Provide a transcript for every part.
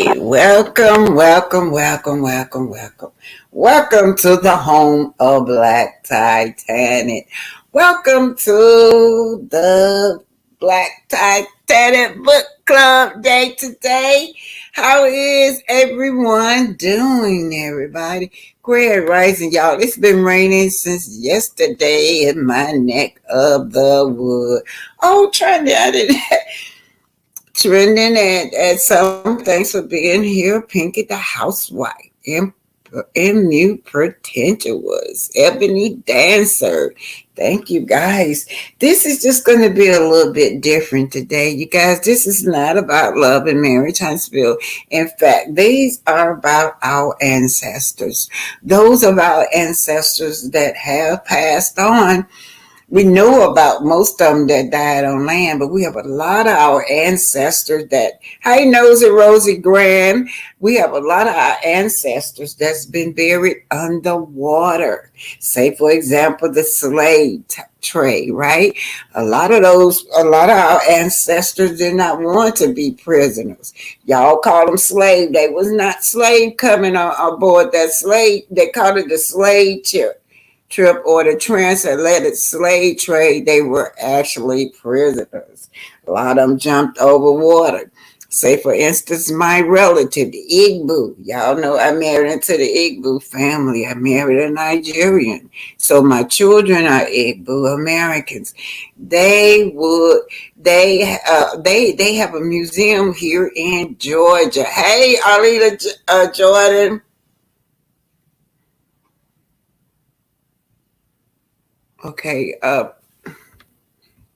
Welcome, welcome, welcome, welcome, welcome. Welcome to the home of Black Titanic. Welcome to the Black Titanic Book Club Day today. How is everyone doing, everybody? Great rising, y'all. It's been raining since yesterday in my neck of the wood. Oh, Trinidad. Trending at some. Thanks for being here. Pinky the housewife. And mute pretentious. Ebony dancer. Thank you guys. This is just going to be a little bit different today. You guys, this is not about love and marriage, Huntsville. In fact, these are about our ancestors. Those of our ancestors that have passed on. We know about most of them that died on land, but we have a lot of our ancestors that, hey, Nosy Rosie Graham, we have a lot of our ancestors that's been buried underwater. Say, for example, the slave trade, right? A lot of our ancestors did not want to be prisoners. Y'all call them slave. They was not slave coming on aboard that slave. They called it the slave trip or the transatlantic slave trade. They were actually prisoners. A lot of them jumped over water. Say, for instance, my relative, the Igbo. Y'all know I married into the Igbo family. I married a Nigerian. So my children are Igbo Americans. They have a museum here in Georgia. Hey, Arlita Jordan. Okay,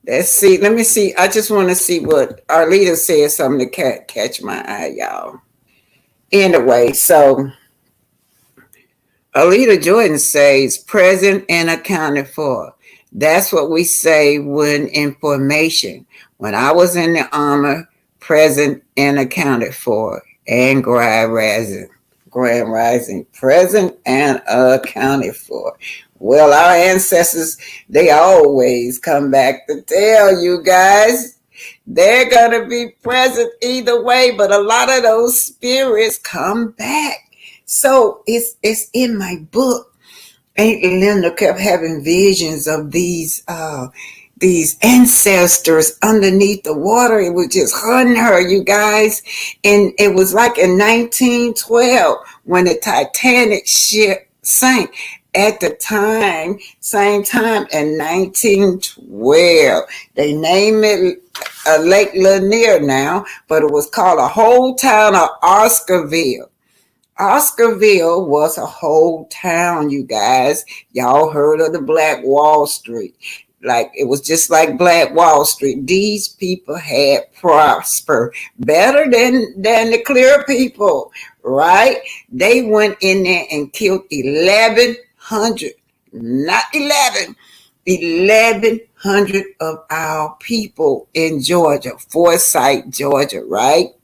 let's see. Let me see. I just want to see what Arlita said, something to catch my eye, y'all. Anyway, so Arlita Jordan says present and accounted for. That's what we say when information. When I was in the army, present and accounted for. And Grand Rising, present and accounted for. Well, our ancestors, they always come back to tell you guys they're going to be present either way, but a lot of those spirits come back. So it's in my book. Aunt Linda kept having visions of these ancestors underneath the water. It was just hunting her, you guys. And it was like in 1912 when the Titanic ship sank. At the time, same time in 1912, they named it Lake Lanier now, but it was called a whole town of Oscarville. Oscarville was a whole town, you guys. Y'all heard of the Black Wall Street. Like it was just like Black Wall Street. These people had prospered better than the clear people, right? They went in there and killed 1,100, not 1,100 of our people in Georgia, Forsyth, Georgia, right?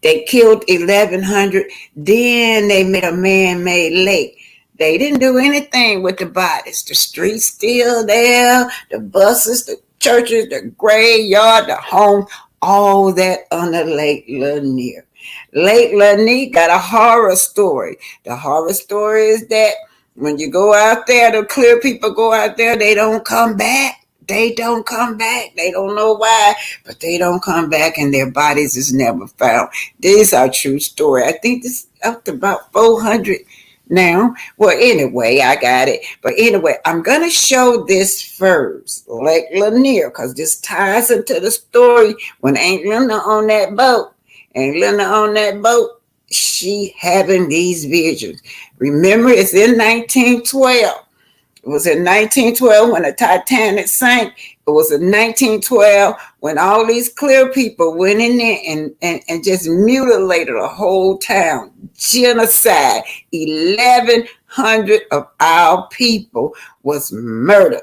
They killed 1,100. Then they made a man-made lake. They didn't do anything with the bodies. The streets still there, the buses, the churches, the graveyard, the home, all that under Lake Lanier. Lake Lanier got a horror story. The horror story is that when you go out there, the clear people go out there, they don't come back. They don't come back. They don't know why, but they don't come back and their bodies is never found. This is our true story. I think this is up to about 400 now. Well, anyway, I got it. But anyway, I'm going to show this first, Lake Lanier, because this ties into the story when Aunt Linda on that boat. Aunt Linda on that boat, she having these visions. Remember, it's in 1912. It was in 1912 when the Titanic sank. It was in 1912 when all these clear people went in there and just mutilated a whole town. Genocide. 1,100 of our people was murdered.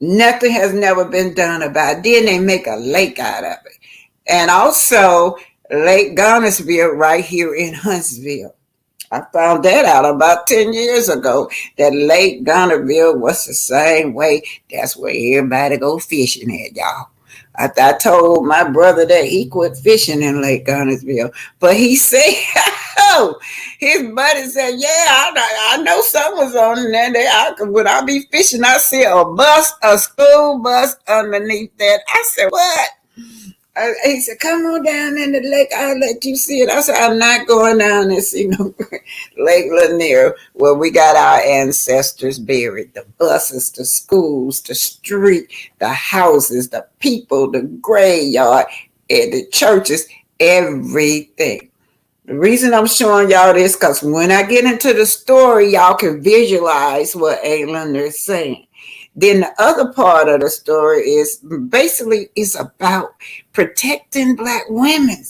Nothing has never been done about it. Then they make a lake out of it. And also Lake Garnersville right here in Huntsville. I found that out about 10 years ago, that Lake Garnersville was the same way. That's where everybody go fishing at, y'all. I told my brother that he quit fishing in Lake Gunnersville, but he said, oh, his buddy said, yeah, I know someone's on there. When I be fishing, I see a school bus underneath that. I said, what? He said, come on down in the lake. I'll let you see it. I said, I'm not going down and see no Lake Lanier where we got our ancestors buried. The buses, the schools, the street, the houses, the people, the graveyard, and the churches, everything. The reason I'm showing y'all this because when I get into the story, y'all can visualize what Aylin is saying. Then the other part of the story is basically it's about protecting Black women.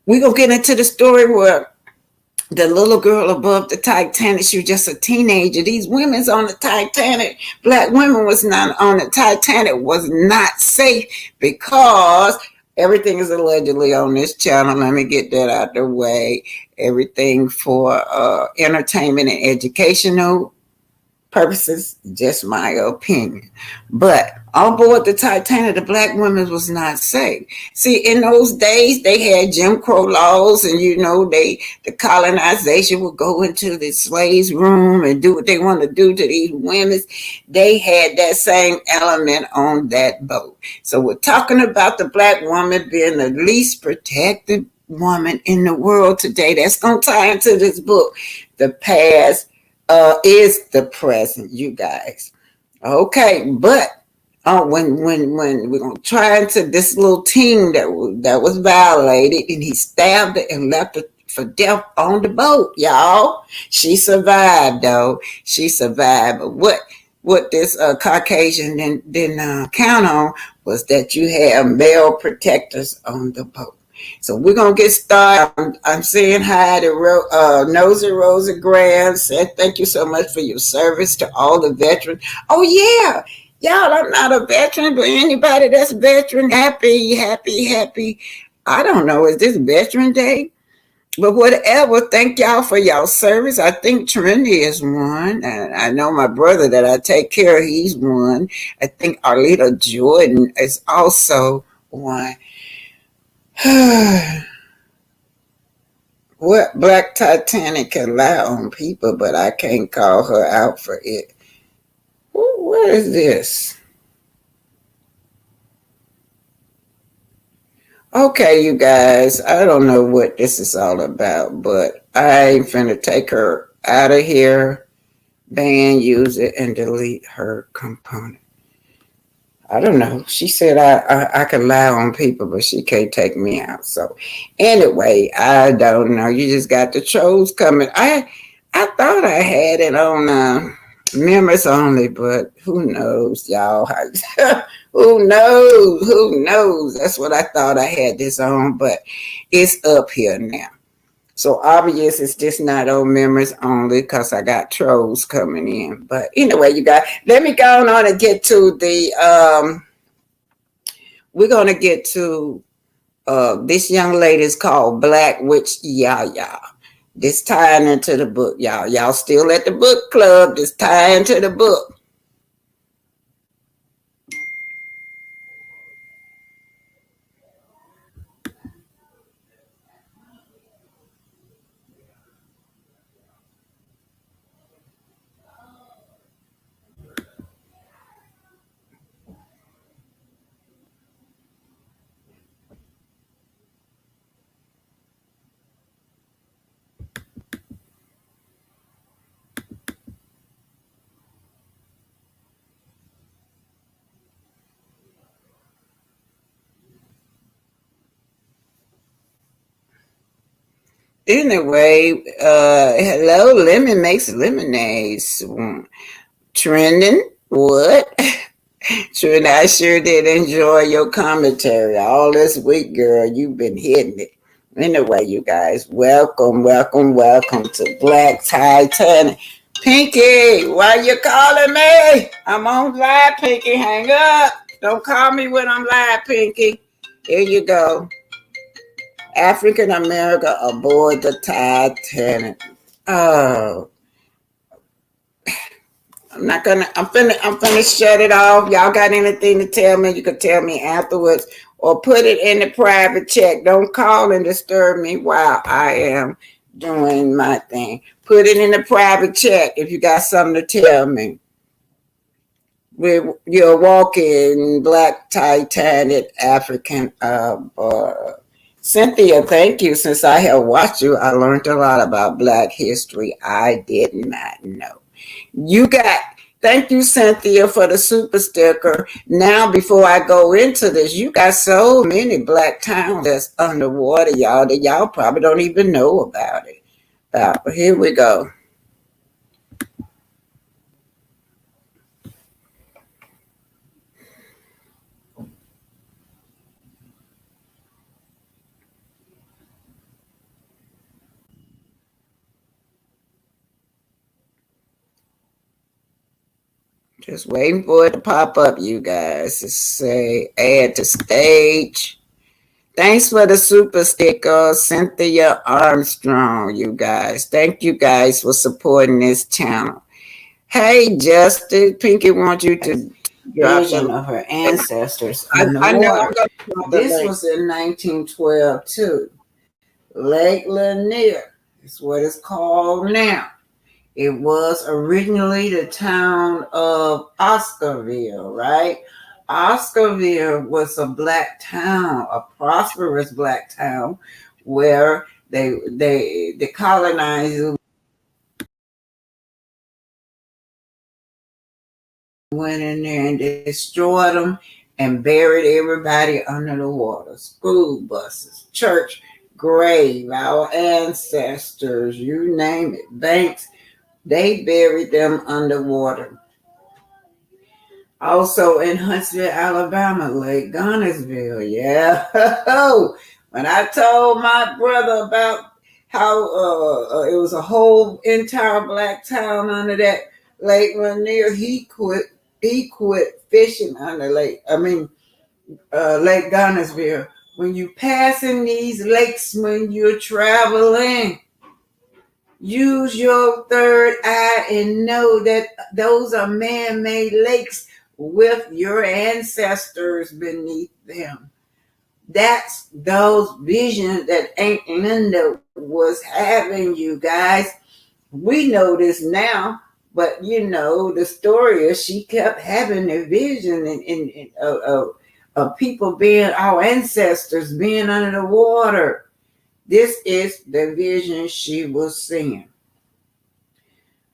We're going to get into the story where the little girl above the Titanic, she was just a teenager. These women's on the Titanic, Black women was not on the Titanic, was not safe because everything is allegedly on this channel. Let me get that out the way. Everything for entertainment and educational purposes, just my opinion. But on board the Titanic, the Black women was not safe. See, in those days, they had Jim Crow laws, and the colonization would go into the slaves' room and do what they want to do to these women. They had that same element on that boat. So we're talking about the Black woman being the least protected woman in the world today. That's going to tie into this book, The Past is the present, you guys. Okay, but when we're gonna try into this little teen that was violated, and he stabbed her and left her for death on the boat, y'all. She survived, though. She survived. But what this Caucasian didn't count on was that you have male protectors on the boat. So we're going to get started. I'm saying hi to Nosy Rosa Graham. Said thank you so much for your service to all the veterans. Oh, yeah. Y'all, I'm not a veteran, but anybody that's veteran, happy. I don't know. Is this Veteran Day? But whatever, thank y'all for y'all service. I think Trinity is one. And I know my brother that I take care of, he's one. I think Arlita Jordan is also one. What Black Titanic can lie on people, but I can't call her out for it. What is this? Okay, you guys, I don't know what this is all about, but I ain't finna take her out of here, ban, use it, and delete her component. I don't know. She said I can lie on people, but she can't take me out. So anyway, I don't know. You just got the trolls coming. I thought I had it on members only, but who knows, y'all? Who knows? Who knows? That's what I thought I had this on, but it's up here now. So obvious it's just not on members only because I got trolls coming in. But anyway, you guys, let me go on and get to the we're gonna get to this young lady is called Black Witch Yaya. This tying into the book, y'all. Y'all still at the book club, this tying to the book. Anyway, hello, lemon makes lemonades. Trending, what? Trending, I sure did enjoy your commentary all this week, girl. You've been hitting it. Anyway, you guys, welcome to Black Titanic. Pinky, why you calling me? I'm on live, Pinky. Hang up. Don't call me when I'm live, Pinky. Here you go. African America aboard the Titanic. Oh, I'm finna shut it off. Y'all got anything to tell me? You can tell me afterwards or put it in the private chat. Don't call and disturb me while I am doing my thing. Put it in the private chat if you got something to tell me. With your walking black Titanic African Cynthia, thank you. Since I have watched you, I learned a lot about black history I did not know. You got Thank you, Cynthia, for the super sticker. Now, before I go into this, you got so many black towns that's underwater, y'all, that y'all probably don't even know about it. Here we go. Just waiting for it to pop up, you guys. To say add to stage. Thanks for the super sticker, Cynthia Armstrong, you guys. Thank you guys for supporting this channel. Hey, Justin, Pinky wants you to vision of her ancestors in the water. This was in 1912 too. Lake Lanier is what it's called now. It was originally the town of Oscarville, right? Oscarville was a black town, a prosperous black town, where the colonizers went in there and destroyed them and buried everybody under the water. School buses, church grave, our ancestors, you name it, banks, they buried them underwater. Also in Huntsville, Alabama, Lake Gunnersville. Yeah. When I told my brother about how it was a whole entire black town under that Lake Lanier, he quit. He quit fishing under Lake Gunnersville. When you passing these lakes, when you're traveling, use your third eye and know that those are man-made lakes with your ancestors beneath them. That's those visions that Aunt Linda was having, you guys. We know this now, but the story is she kept having a vision of people being our ancestors being under the water. This is the vision she was seeing.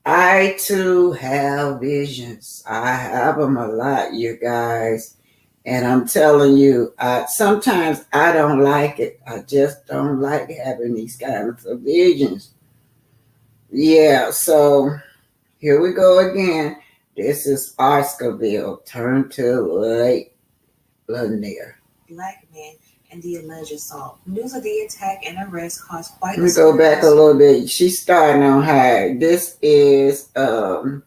I too have visions. I have them a lot, you guys. And I'm telling you, sometimes I don't like it. I just don't like having these kinds of visions. Yeah, so here we go again. This is Oscarville, turn to Lake Lanier. Black men and the alleged assault. News of the attack and arrest caused quite. Let me go back a little bit. She's starting on high. This is I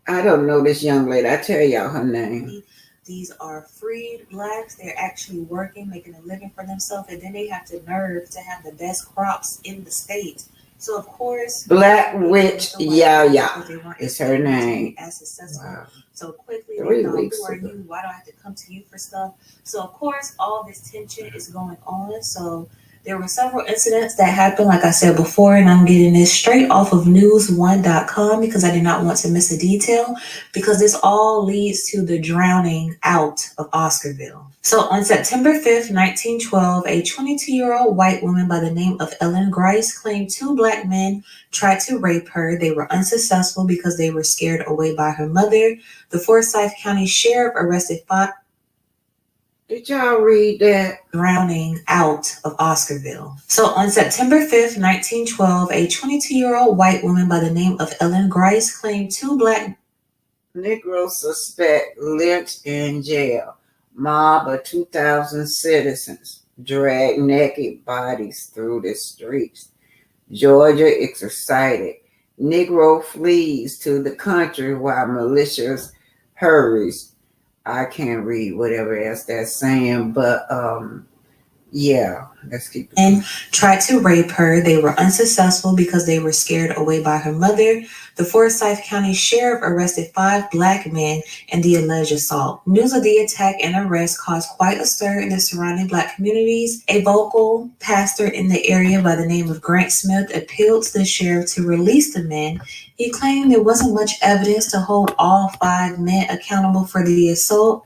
don't know this young lady. I tell y'all her name. These are freed blacks. They're actually working, making a living for themselves, and then they have the nerve to have the best crops in the state. So of course, Black Witch Yaya is her name. As successful. Wow. So quickly, they thought, who are you? Why do I have to come to you for stuff? So of course, all this tension is going on. So there were several incidents that happened, like I said before, and I'm getting this straight off of news1.com because I did not want to miss a detail, because this all leads to the drowning out of Oscarville. So on September 5th, 1912, a 22-year-old white woman by the name of Ellen Grice claimed two black men tried to rape her. They were unsuccessful because they were scared away by her mother. The Forsyth County Sheriff arrested five. Did y'all read that? Drowning out of Oscarville. So on September 5th, 1912, a 22-year-old white woman by the name of Ellen Grice claimed two black Negro suspect lynched in jail. Mob of 2,000 citizens drag naked bodies through the streets. Georgia is excited. Negro flees to the country while militias hurries. I can't read whatever else that's saying, but Yeah, let's keep it. And tried to rape her. They were unsuccessful because they were scared away by her mother. The Forsyth County Sheriff arrested 5 black men in the alleged assault. News of the attack and arrest caused quite a stir in the surrounding black communities. A vocal pastor in the area by the name of Grant Smith appealed to the sheriff to release the men. He claimed there wasn't much evidence to hold all 5 men accountable for the assault,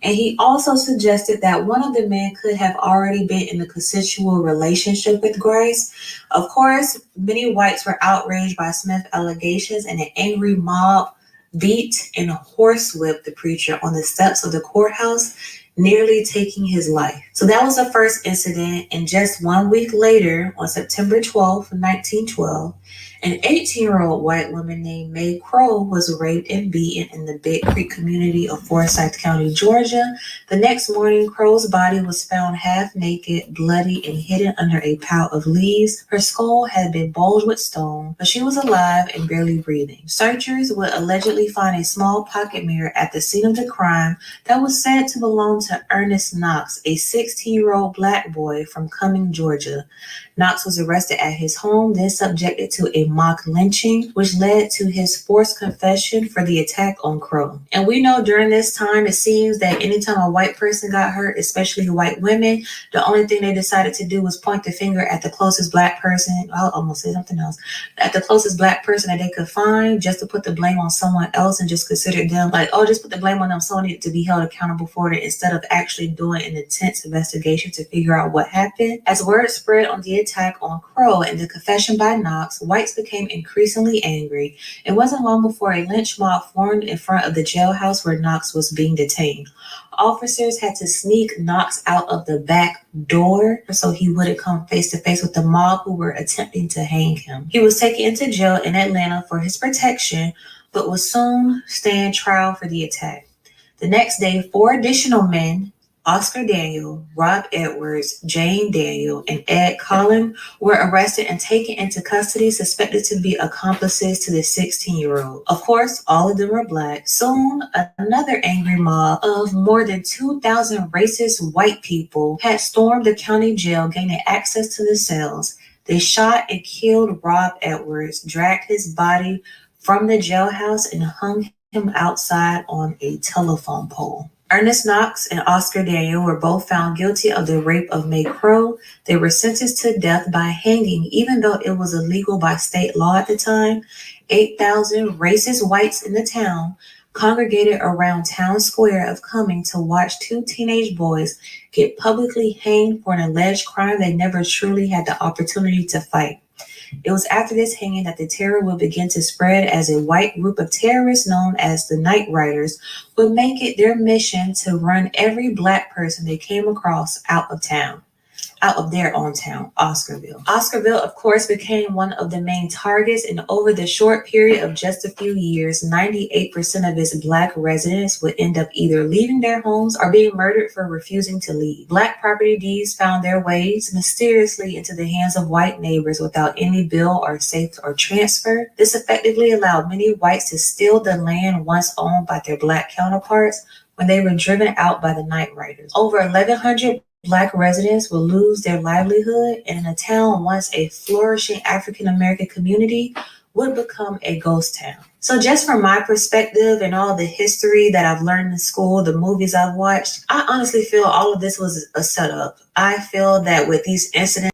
and he also suggested that one of the men could have already been in a consensual relationship with Grace. Of course, many whites were outraged by Smith's allegations, and an angry mob beat and horsewhipped the preacher on the steps of the courthouse, nearly taking his life. So that was the first incident, and just 1 week later, on September 12th, 1912, an 18-year-old white woman named Mae Crow was raped and beaten in the Big Creek community of Forsyth County, Georgia. The next morning, Crow's body was found half naked, bloody, and hidden under a pile of leaves. Her skull had been bulged with stone, but she was alive and barely breathing. Searchers would allegedly find a small pocket mirror at the scene of the crime that was said to belong to Ernest Knox, a 16-year-old black boy from Cumming, Georgia. Knox was arrested at his home, then subjected to a mock lynching, which led to his forced confession for the attack on Crow. And we know during this time, it seems that anytime a white person got hurt, especially white women, the only thing they decided to do was point the finger at the closest black person. I'll almost say something else. At the closest black person that they could find, just to put the blame on someone else and just consider them like, oh, just put the blame on them. Someone needed to be held accountable for it instead of actually doing an intense investigation to figure out what happened. As word spread on the attack on Crow and the confession by Knox, whites became increasingly angry. It wasn't long before a lynch mob formed in front of the jailhouse where Knox was being detained. Officers had to sneak Knox out of the back door so he wouldn't come face to face with the mob who were attempting to hang him. He was taken into jail in Atlanta for his protection, but would soon stand trial for the attack. The next day, 4 additional men, Oscar Daniel, Rob Edwards, Jane Daniel, and Ed Collin, were arrested and taken into custody, suspected to be accomplices to the 16-year-old. Of course, all of them were black. Soon, another angry mob of more than 2,000 racist white people had stormed the county jail, gaining access to the cells. They shot and killed Rob Edwards, dragged his body from the jailhouse, and hung him outside on a telephone pole. Ernest Knox and Oscar Daniel were both found guilty of the rape of Mae Crow. They were sentenced to death by hanging, even though it was illegal by state law at the time. 8,000 racist whites in the town congregated around town square of Cumming to watch 2 teenage boys get publicly hanged for an alleged crime they never truly had the opportunity to fight. It was after this hanging that the terror would begin to spread, as a white group of terrorists known as the Night Riders would make it their mission to run every black person they came across out of town. Out of their own town, Oscarville. Oscarville, of course, became one of the main targets, and over the short period of just a few years, 98% of its black residents would end up either leaving their homes or being murdered for refusing to leave. Black property deeds found their ways mysteriously into the hands of white neighbors without any bill or safe or transfer. This effectively allowed many whites to steal the land once owned by their black counterparts when they were driven out by the Night Riders. Over 1,100 black residents will lose their livelihood, and in a town once a flourishing African American community would become a ghost town. So just from my perspective and all the history that I've learned in school, the movies I've watched, I honestly feel all of this was a setup. I feel that with these incidents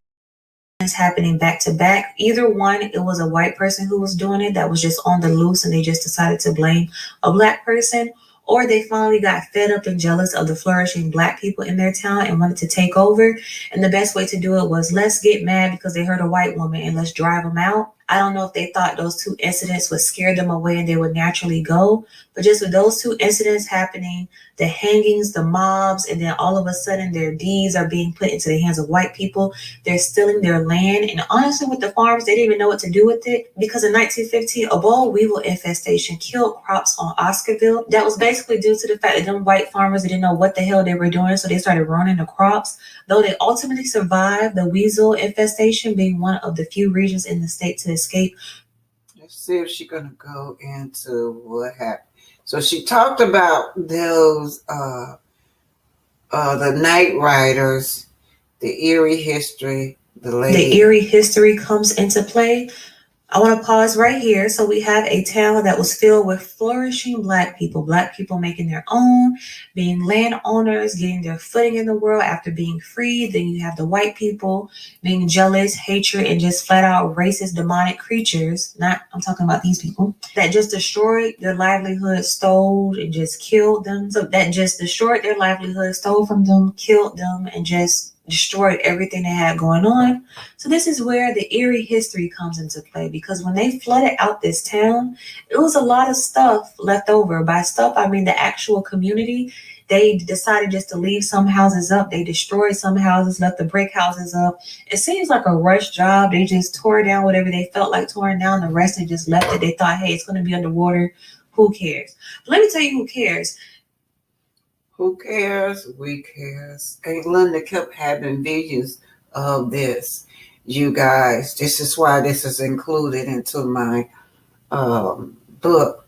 happening back to back, either one, it was a white person who was doing it that was just on the loose and they just decided to blame a black person, or they finally got fed up and jealous of the flourishing black people in their town and wanted to take over. And the best way to do it was, let's get mad because they hurt a white woman and let's drive them out. I don't know if they thought those 2 incidents would scare them away and they would naturally go. But just with those 2 incidents happening, the hangings, the mobs, and then all of a sudden their deeds are being put into the hands of white people. They're stealing their land. And honestly, with the farms, they didn't even know what to do with it, because in 1915, a boll weevil infestation killed crops on Oscarville. That was basically due to the fact that them white farmers didn't know what the hell they were doing, so they started ruining the crops. Though they ultimately survived the weasel infestation, being one of the few regions in the state to escape. Let's see if she's gonna go into what happened. So she talked about those the Night Riders the Erie history, the Erie history comes into play. I want to pause right here. So we have a town that was filled with flourishing black people making their own, being landowners, getting their footing in the world after being free. Then you have the white people being jealous, hatred, and just flat out racist, demonic creatures. Not, I'm talking about these people that just destroyed their livelihood, stole and just killed them. So that just destroyed their livelihood, stole from them, killed them, and just destroyed everything they had going on. So this is where the Erie history comes into play, because when they flooded out this town, it was a lot of stuff left over. By stuff, I mean the actual community. They decided just to leave some houses up. They destroyed some houses, left the brick houses up. It seems like a rush job. They just tore down whatever they felt like tearing down. The rest they just left it. They thought, hey, it's going to be underwater. Who cares? But let me tell you who cares. Who cares? We cares. And Linda kept having visions of this. You guys, this is why this is included into my book.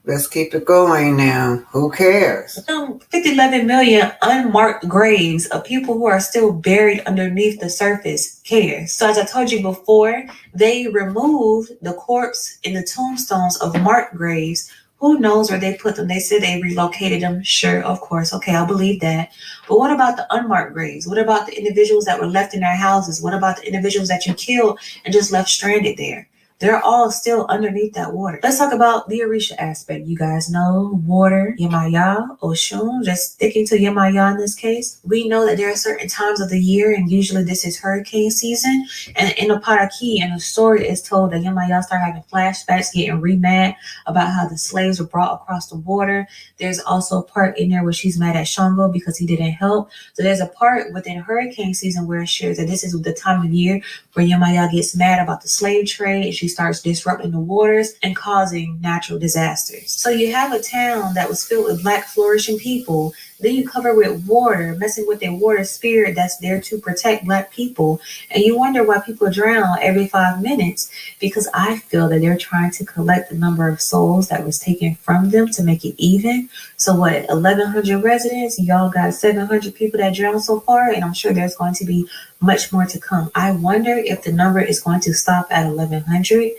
Let's keep it going now. Who cares? 11 million unmarked graves of people who are still buried underneath the surface cares. So as I told you before, they removed the corpse in the tombstones of marked graves. Who knows where they put them? They said they relocated them. Sure, of course. Okay, I'll believe that. But what about the unmarked graves? What about the individuals that were left in their houses? What about the individuals that you killed and just left stranded there? They're all still underneath that water. Let's talk about the Orisha aspect. You guys know water, Yemaya, Oshun, just sticking to Yemaya in this case. We know that there are certain times of the year, and usually this is hurricane season. And in the Paraki, and the story is told that Yemaya started having flashbacks, getting re-mad about how the slaves were brought across the water. There's also a part in there where she's mad at Shango because he didn't help. So there's a part within hurricane season where it shares that this is the time of year where Yemaya gets mad about the slave trade, and she starts disrupting the waters and causing natural disasters. So you have a town that was filled with black flourishing people. Then you cover with water, messing with their water spirit that's there to protect black people. And you wonder why people drown every 5 minutes, because I feel that they're trying to collect the number of souls that was taken from them to make it even. So what, 1,100 residents? Y'all got 700 people that drowned so far, and I'm sure there's going to be much more to come. I wonder if the number is going to stop at 1,100.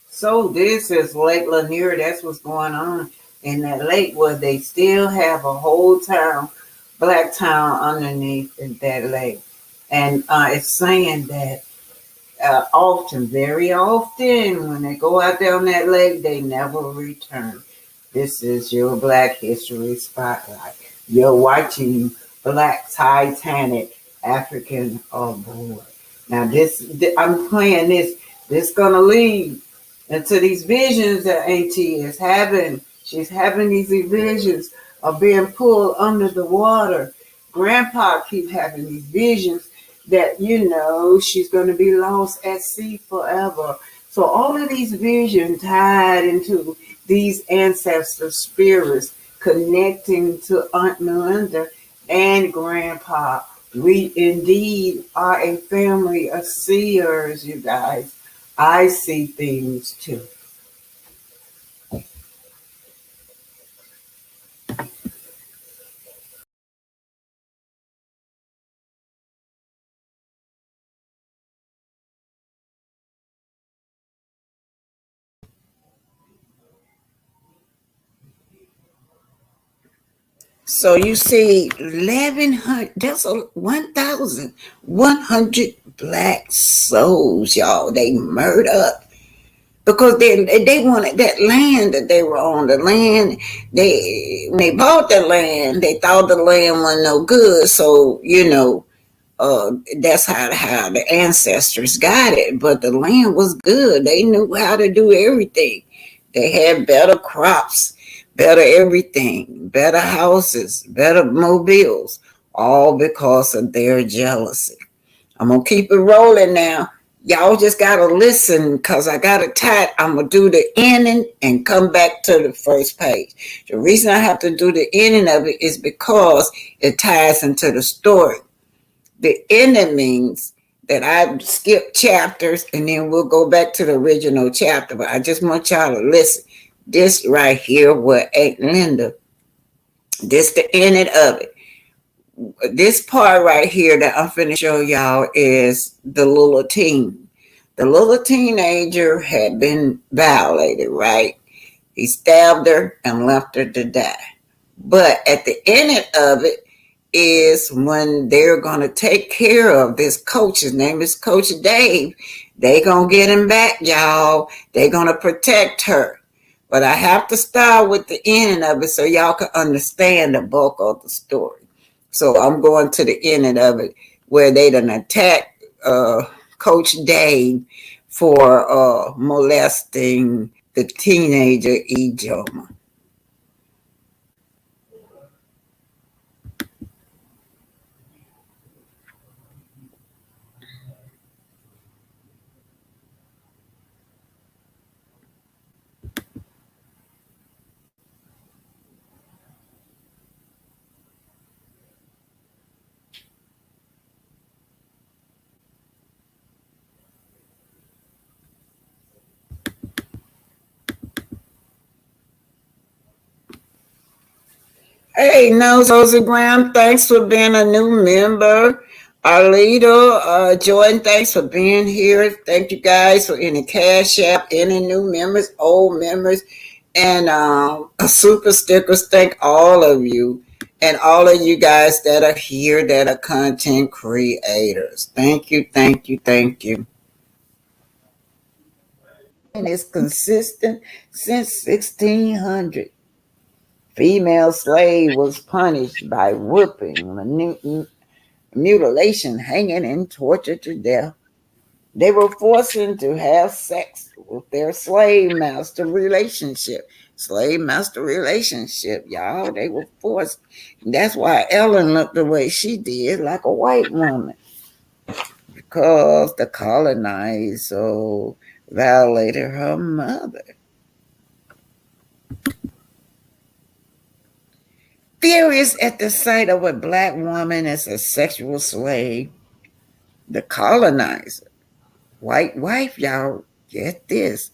So this is Lake Lanier. That's what's going on in that lake, where they still have a whole town, black town underneath that lake. And it's saying that often, very often, when they go out there on that lake, they never return. This is your Black History Spotlight. You're watching Black Titanic, African Aboard. Now I'm playing this gonna lead into these visions that Auntie is having. She's having these visions of being pulled under the water. Grandpa keep having these visions that, she's going to be lost at sea forever. So all of these visions tied into these ancestor spirits connecting to Aunt Melinda and Grandpa. We indeed are a family of seers, you guys. I see things too. So you see, 1,100. That's 1,100 black souls, y'all. They murdered because they wanted that land that they were on. The land, when they bought the land, they thought the land wasn't no good. So that's how the ancestors got it. But the land was good. They knew how to do everything. They had better crops, better everything, better houses, better mobiles, all because of their jealousy. I'm going to keep it rolling now. Y'all just got to listen, because I got it tight. I'm going to do the ending and come back to the first page. The reason I have to do the ending of it is because it ties into the story. The ending means that I skip chapters and then we'll go back to the original chapter. But I just want y'all to listen. This right here with Aunt Linda, this the ending of it. this part right here that I'm finna show y'all is the little teen. The little teenager had been violated, right? He stabbed her and left her to die. But at the end of it is when they're going to take care of this coach. His name is Coach Dave. They going to get him back, y'all. They going to protect her. But I have to start with the end of it so y'all can understand the bulk of the story. So I'm going to the end of it where they done attack Coach Dave for molesting the teenager Ijoma. Hey, Nosy Graham, thanks for being a new member. Arlita, Jordan, thanks for being here. Thank you guys for any Cash App, any new members, old members, and super stickers. Thank all of you and all of you guys that are here that are content creators. Thank you, thank you, thank you. And it's consistent since 1600. Female slave was punished by whipping, mutilation, hanging, and torture to death. They were forced to have sex with their slave master relationship. Slave master relationship, y'all. They were forced. That's why Ellen looked the way she did, like a white woman. Because the colonizer violated her mother. Furious at the sight of a black woman as a sexual slave, the colonizer, white wife, y'all, get this,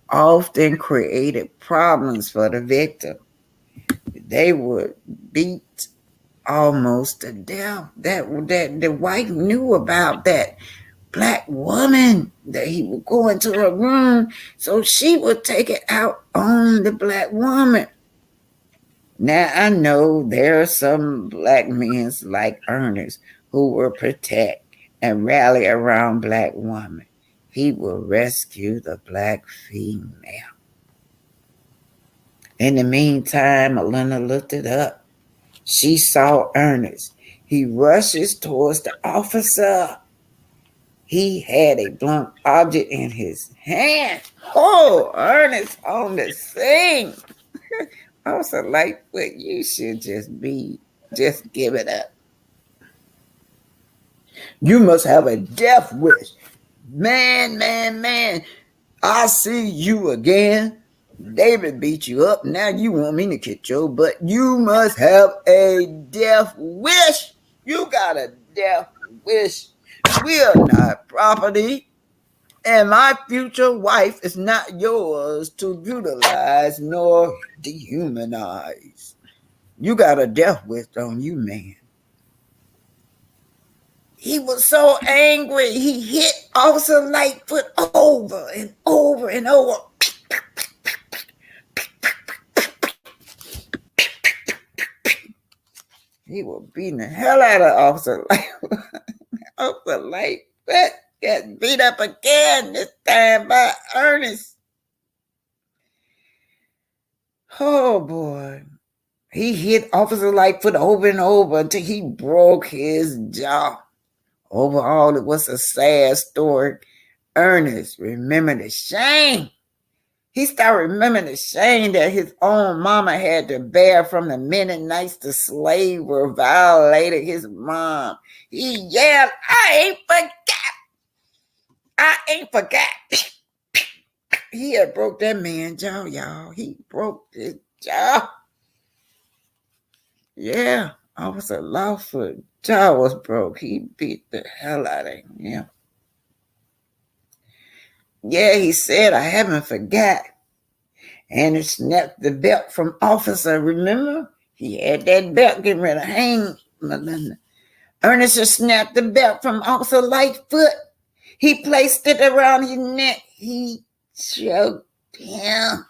often created problems for the victim. They would beat almost to death. That the white knew about that black woman, that he would go into her room, so she would take it out on the black woman. Now, I know there are some black men like Ernest who will protect and rally around black women. He will rescue the black female. In the meantime, Elena looked it up. She saw Ernest. He rushes towards the officer. He had a blunt object in his hand. Oh, Ernest on the scene. Officer Lightfoot, you should just give it up. You must have a death wish. Man, I see you again. David beat you up. Now you want me to kick your butt. You must have a death wish. You got a death wish. We are not property. And my future wife is not yours to brutalize nor dehumanize. You got a death wish on you, man. He was so angry, he hit Officer Lightfoot over and over and over. He was beating the hell out of Officer Lightfoot. Officer Lightfoot got beat up again, this time by Ernest. Oh, boy. He hit Officer Lightfoot over and over until he broke his jaw. Overall, it was a sad story. Ernest remembered the shame. He started remembering the shame that his own mama had to bear from the many nights the slave were violated his mom. He yelled, I ain't forgot. He had broke that man's jaw, y'all. He broke his jaw. Yeah, Officer Lawfoot's jaw was broke. He beat the hell out of him. Yeah, he said, I haven't forgot. And he snapped the belt from Officer, remember? He had that belt getting ready to hang. Melinda. Ernest just snapped the belt from Officer Lightfoot. He placed it around his neck. He choked him.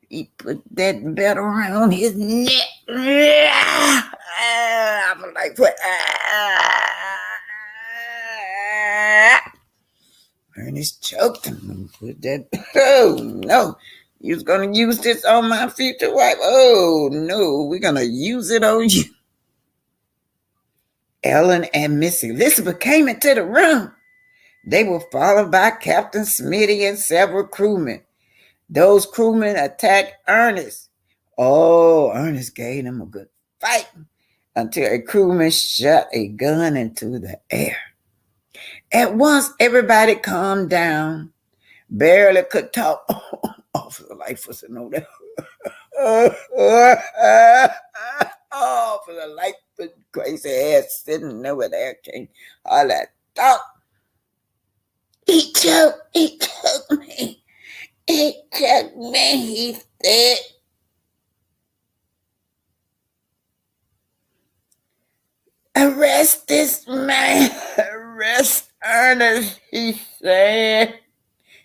He put that belt around his neck. I'm like, what? Ernest choked him and put that. Oh, no. You was going to use this on my future wife? Oh, no. We're going to use it on you. Ellen and Miss Elizabeth came into the room. They were followed by Captain Smitty and several crewmen. Those crewmen attacked Ernest. Oh, Ernest gave them a good fight until a crewman shot a gun into the air. At once, everybody calmed down. Barely could talk. Officer Life was no there. Oh, for the life of crazy ass sitting over there, can't all that talk. He choked me. He choked me, he said. Arrest this man. Arrest Ernest, he said.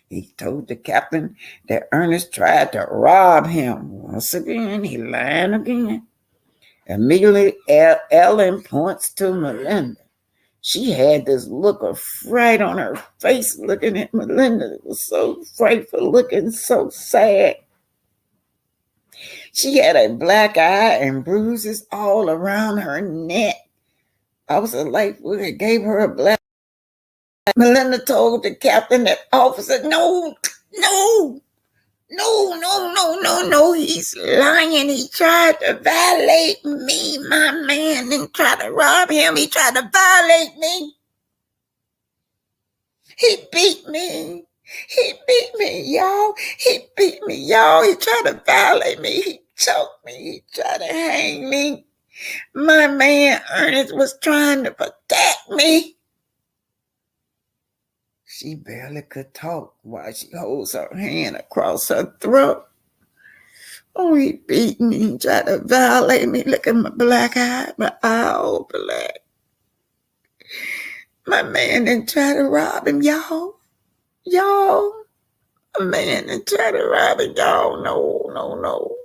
He told the captain that Ernest tried to rob him. Once again, he lied again. Immediately, Ellen points to Melinda. She had this look of fright on her face looking at Melinda. It was so frightful looking, so sad. She had a black eye and bruises all around her neck. Officer Lightfoot gave her a black eye. Melinda told the captain that officer, no, he's lying. He tried to violate me. My man didn't try to rob him. He tried to violate me. He beat me. Y'all. He beat me, y'all. He tried to violate me. He choked me. He tried to hang me. My man Ernest was trying to protect me. She barely could talk while she holds her hand across her throat. Oh, he beat me. He tried to violate me. Look at my black eye. My eye all black. My man didn't try to rob him, y'all. A man didn't try to rob him, y'all. No.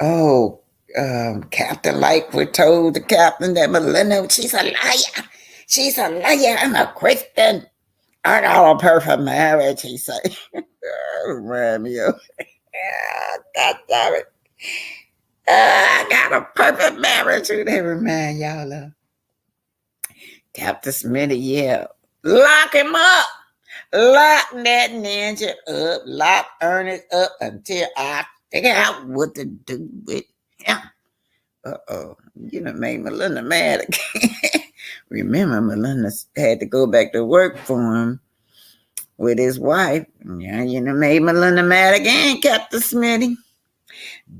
Oh, Captain Lightfoot told the captain that Melinda, she's a liar. She's a liar. I'm a Christian. I got a perfect marriage, he said. Remind me of. God damn it. I got a perfect marriage. Who they remind y'all of? Captain Smitty yelled, lock him up. Lock that ninja up. Lock Ernest up until I figure out what to do with him. Uh-oh. You done made Melinda mad again. Remember, Melinda had to go back to work for him with his wife. Yeah, you done made Melinda mad again, Captain Smitty.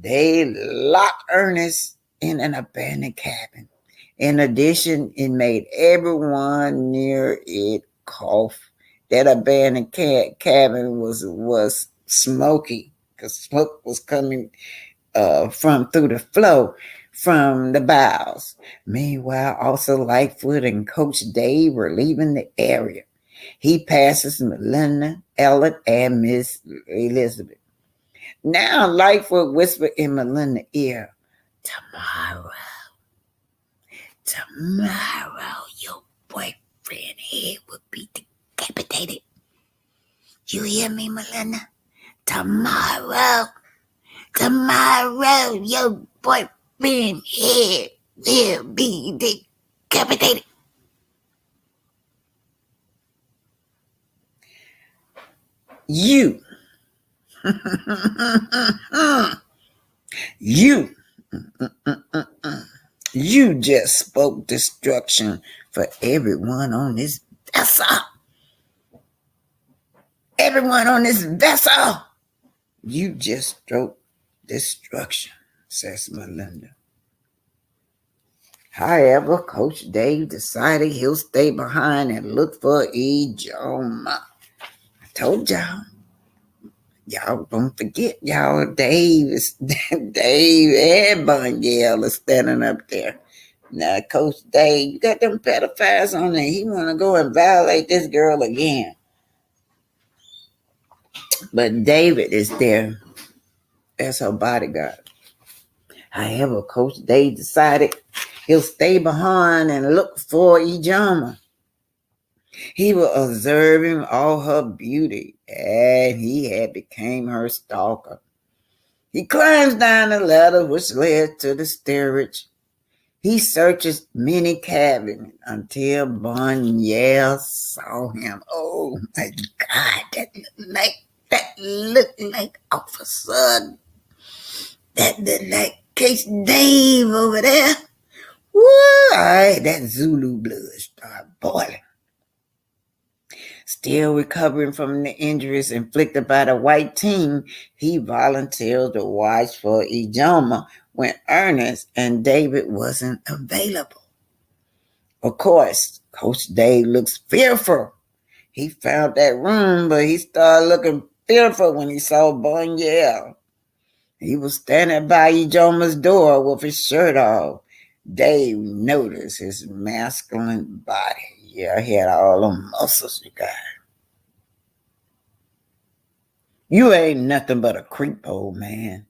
They locked Ernest in an abandoned cabin. In addition, it made everyone near it cough. That abandoned cabin was smoky because smoke was coming from through the flow from the bowels. Meanwhile, also Lightfoot and Coach Dave were leaving the area. He passes Melinda, Ellen, and Miss Elizabeth. Now Lightfoot whispered in Melinda's ear, tomorrow, your boyfriend head will be decapitated. You hear me, Melinda? Tomorrow, your boyfriend head will be decapitated. You just spoke destruction for everyone on this vessel. Everyone on this vessel. You just spoke destruction, says Melinda. However, Coach Dave decided he'll stay behind and look for Ijoma. I told y'all. Y'all don't forget, y'all, Dave and Bunyell are standing up there. Now, Coach Dave, you got them pedophiles on there. He want to go and violate this girl again. But David is there as her bodyguard. However, Coach Dave decided he'll stay behind and look for Ijama. He was observing all her beauty, and he had become her stalker. He climbs down the ladder which led to the steerage. He searches many cabins until Bunyell saw him. Oh my God, that looked like Officer. That looked like Case Dave over there. Woo! That Zulu blood started boiling. Still recovering from the injuries inflicted by the white team, he volunteered to watch for Ijoma when Ernest and David wasn't available. Of course, Coach Dave looks fearful. He found that room, but he started looking fearful when he saw Bunyell. He was standing by Ijoma's door with his shirt off. Dave noticed his masculine body. Yeah, he had all them muscles, you guys. You ain't nothing but a creep, old man.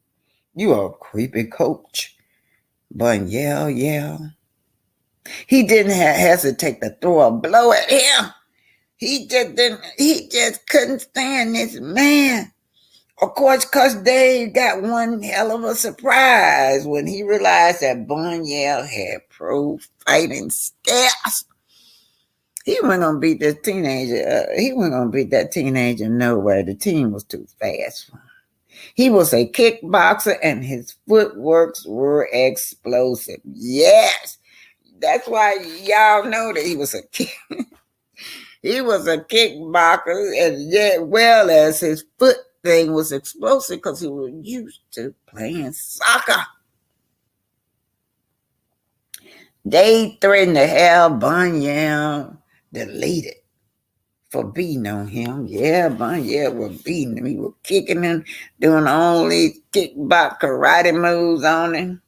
You are a creepy coach. Bunyell, yeah. He didn't hesitate to throw a blow at him. He just couldn't stand this man. Of course, Coach Dave got one hell of a surprise when he realized that Bunyell had pro fighting skills. He wasn't gonna beat this teenager. He wasn't gonna beat that teenager nowhere. The team was too fast for him. He was a kickboxer, and his footworks were explosive. Yes, that's why y'all know that he was a he was a kickboxer, and yet, well as his foot thing was explosive because he was used to playing soccer. They threatened to have Bunyell deleted for beating on him. Yeah, Bunyell was beating him. He was kicking him, doing only kickbox karate moves on him.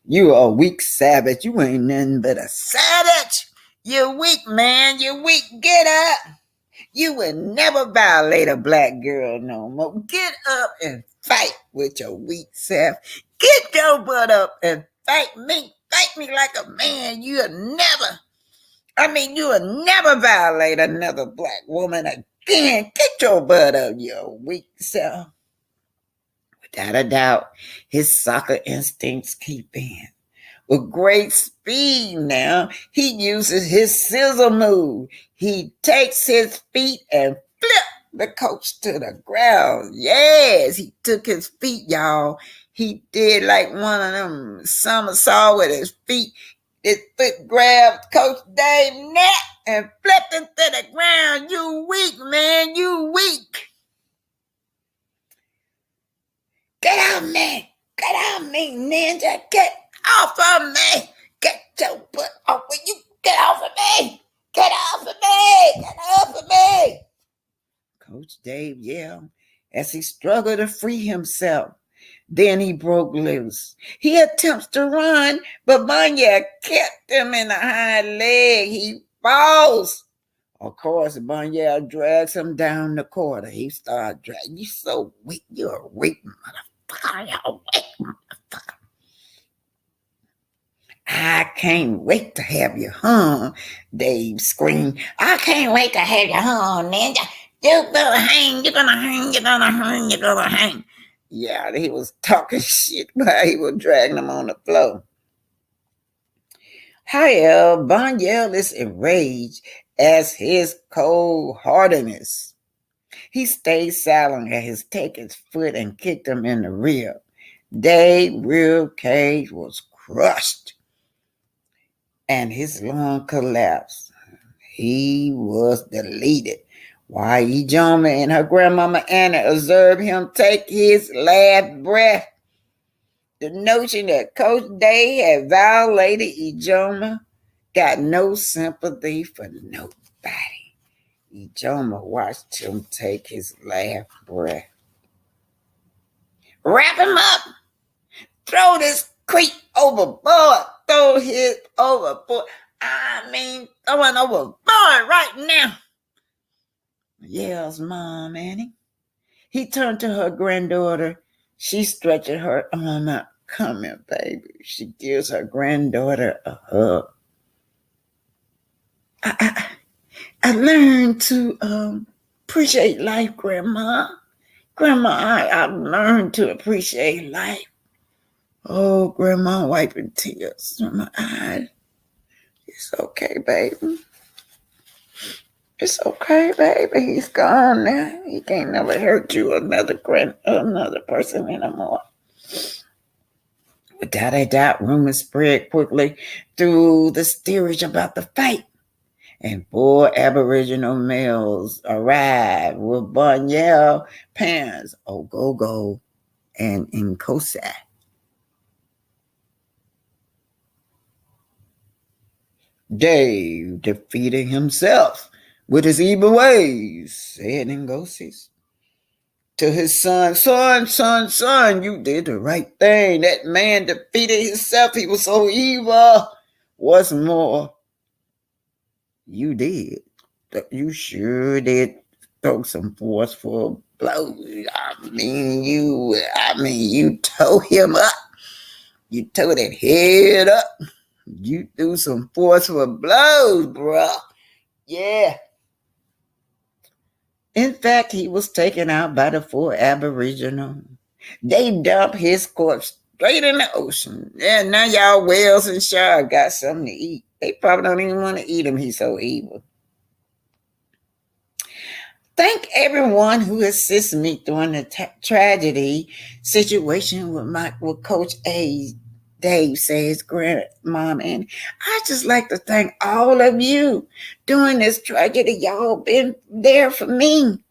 You a weak savage. You ain't nothing but a savage. You're weak, man. You're weak. Get up. You will never violate a black girl no more. Get up and fight with your weak self. Get your butt up and fight me. Fight me like a man. You will never violate another black woman again. Get your butt up, your weak self. Without a doubt, his soccer instincts keep in. With great speed now, he uses his scissor move. He takes his feet and flip the coach to the ground. Yes, he took his feet, y'all. He did like one of them somersaults with his feet. His foot grabbed Coach Dave's neck and flipped him to the ground. You weak, man. You weak. Get out, man. Get out, me, ninja. Get off of me. Get your butt off of you. Get off of me. Get off of me. Get off of me. Coach Dave yelled as he struggled to free himself. Then he broke loose. He attempts to run, but Bunyell kept him in the hind leg. He falls. Of course, Bunyell drags him down the corridor. He started dragging. You so weak. You're a weak motherfucker. You're a weak motherfucker. I can't wait to have you hung, Dave screamed. I can't wait to have you hung, ninja. You're gonna hang, you're gonna hang, you're gonna hang, you're gonna hang. Yeah, he was talking shit while he was dragging him on the floor. However, Bunyell is enraged as his cold-heartedness. He stayed silent as he took his foot and kicked him in the rib. Dave's rib cage was crushed, and his lung collapsed. He was deleted. While Ijoma and her grandmama Anna observed him take his last breath. The notion that Coach Dave had violated Ijoma got no sympathy for nobody. Ijoma watched him take his last breath. Wrap him up! Throw this creep overboard! Throw him overboard! I mean, throwing overboard right now! Yells Mom Annie. He turned to her granddaughter. She stretched her arm out. Come here, baby. She gives her granddaughter a hug. I learned to appreciate life, Grandma. Grandma, I've learned to appreciate life. Oh, Grandma wiping tears from my eyes. It's okay, baby. It's okay, baby. He's gone now. He can't never hurt you, another person anymore. Without a doubt, rumors spread quickly through the steerage about the fight. And 4 Aboriginal males arrived with Bunyel parents, Ogogo and Nkosi. Dave defeated himself with his evil ways, said Ngosi to his son, son, you did the right thing. That man defeated himself. He was so evil. What's more, you did. You sure did throw some forceful blows. I mean, you tore him up. You tore that head up. You threw some forceful blows, bro. Yeah. In fact, he was taken out by the 4 Aboriginal. They dumped his corpse straight in the ocean. Yeah, now y'all whales and sharks got something to eat. They probably don't even want to eat him. He's so evil. Thank everyone who assisted me during the tragedy situation with Coach A. Dave says, Grandmom, and I just like to thank all of you during this tragedy. Y'all been there for me.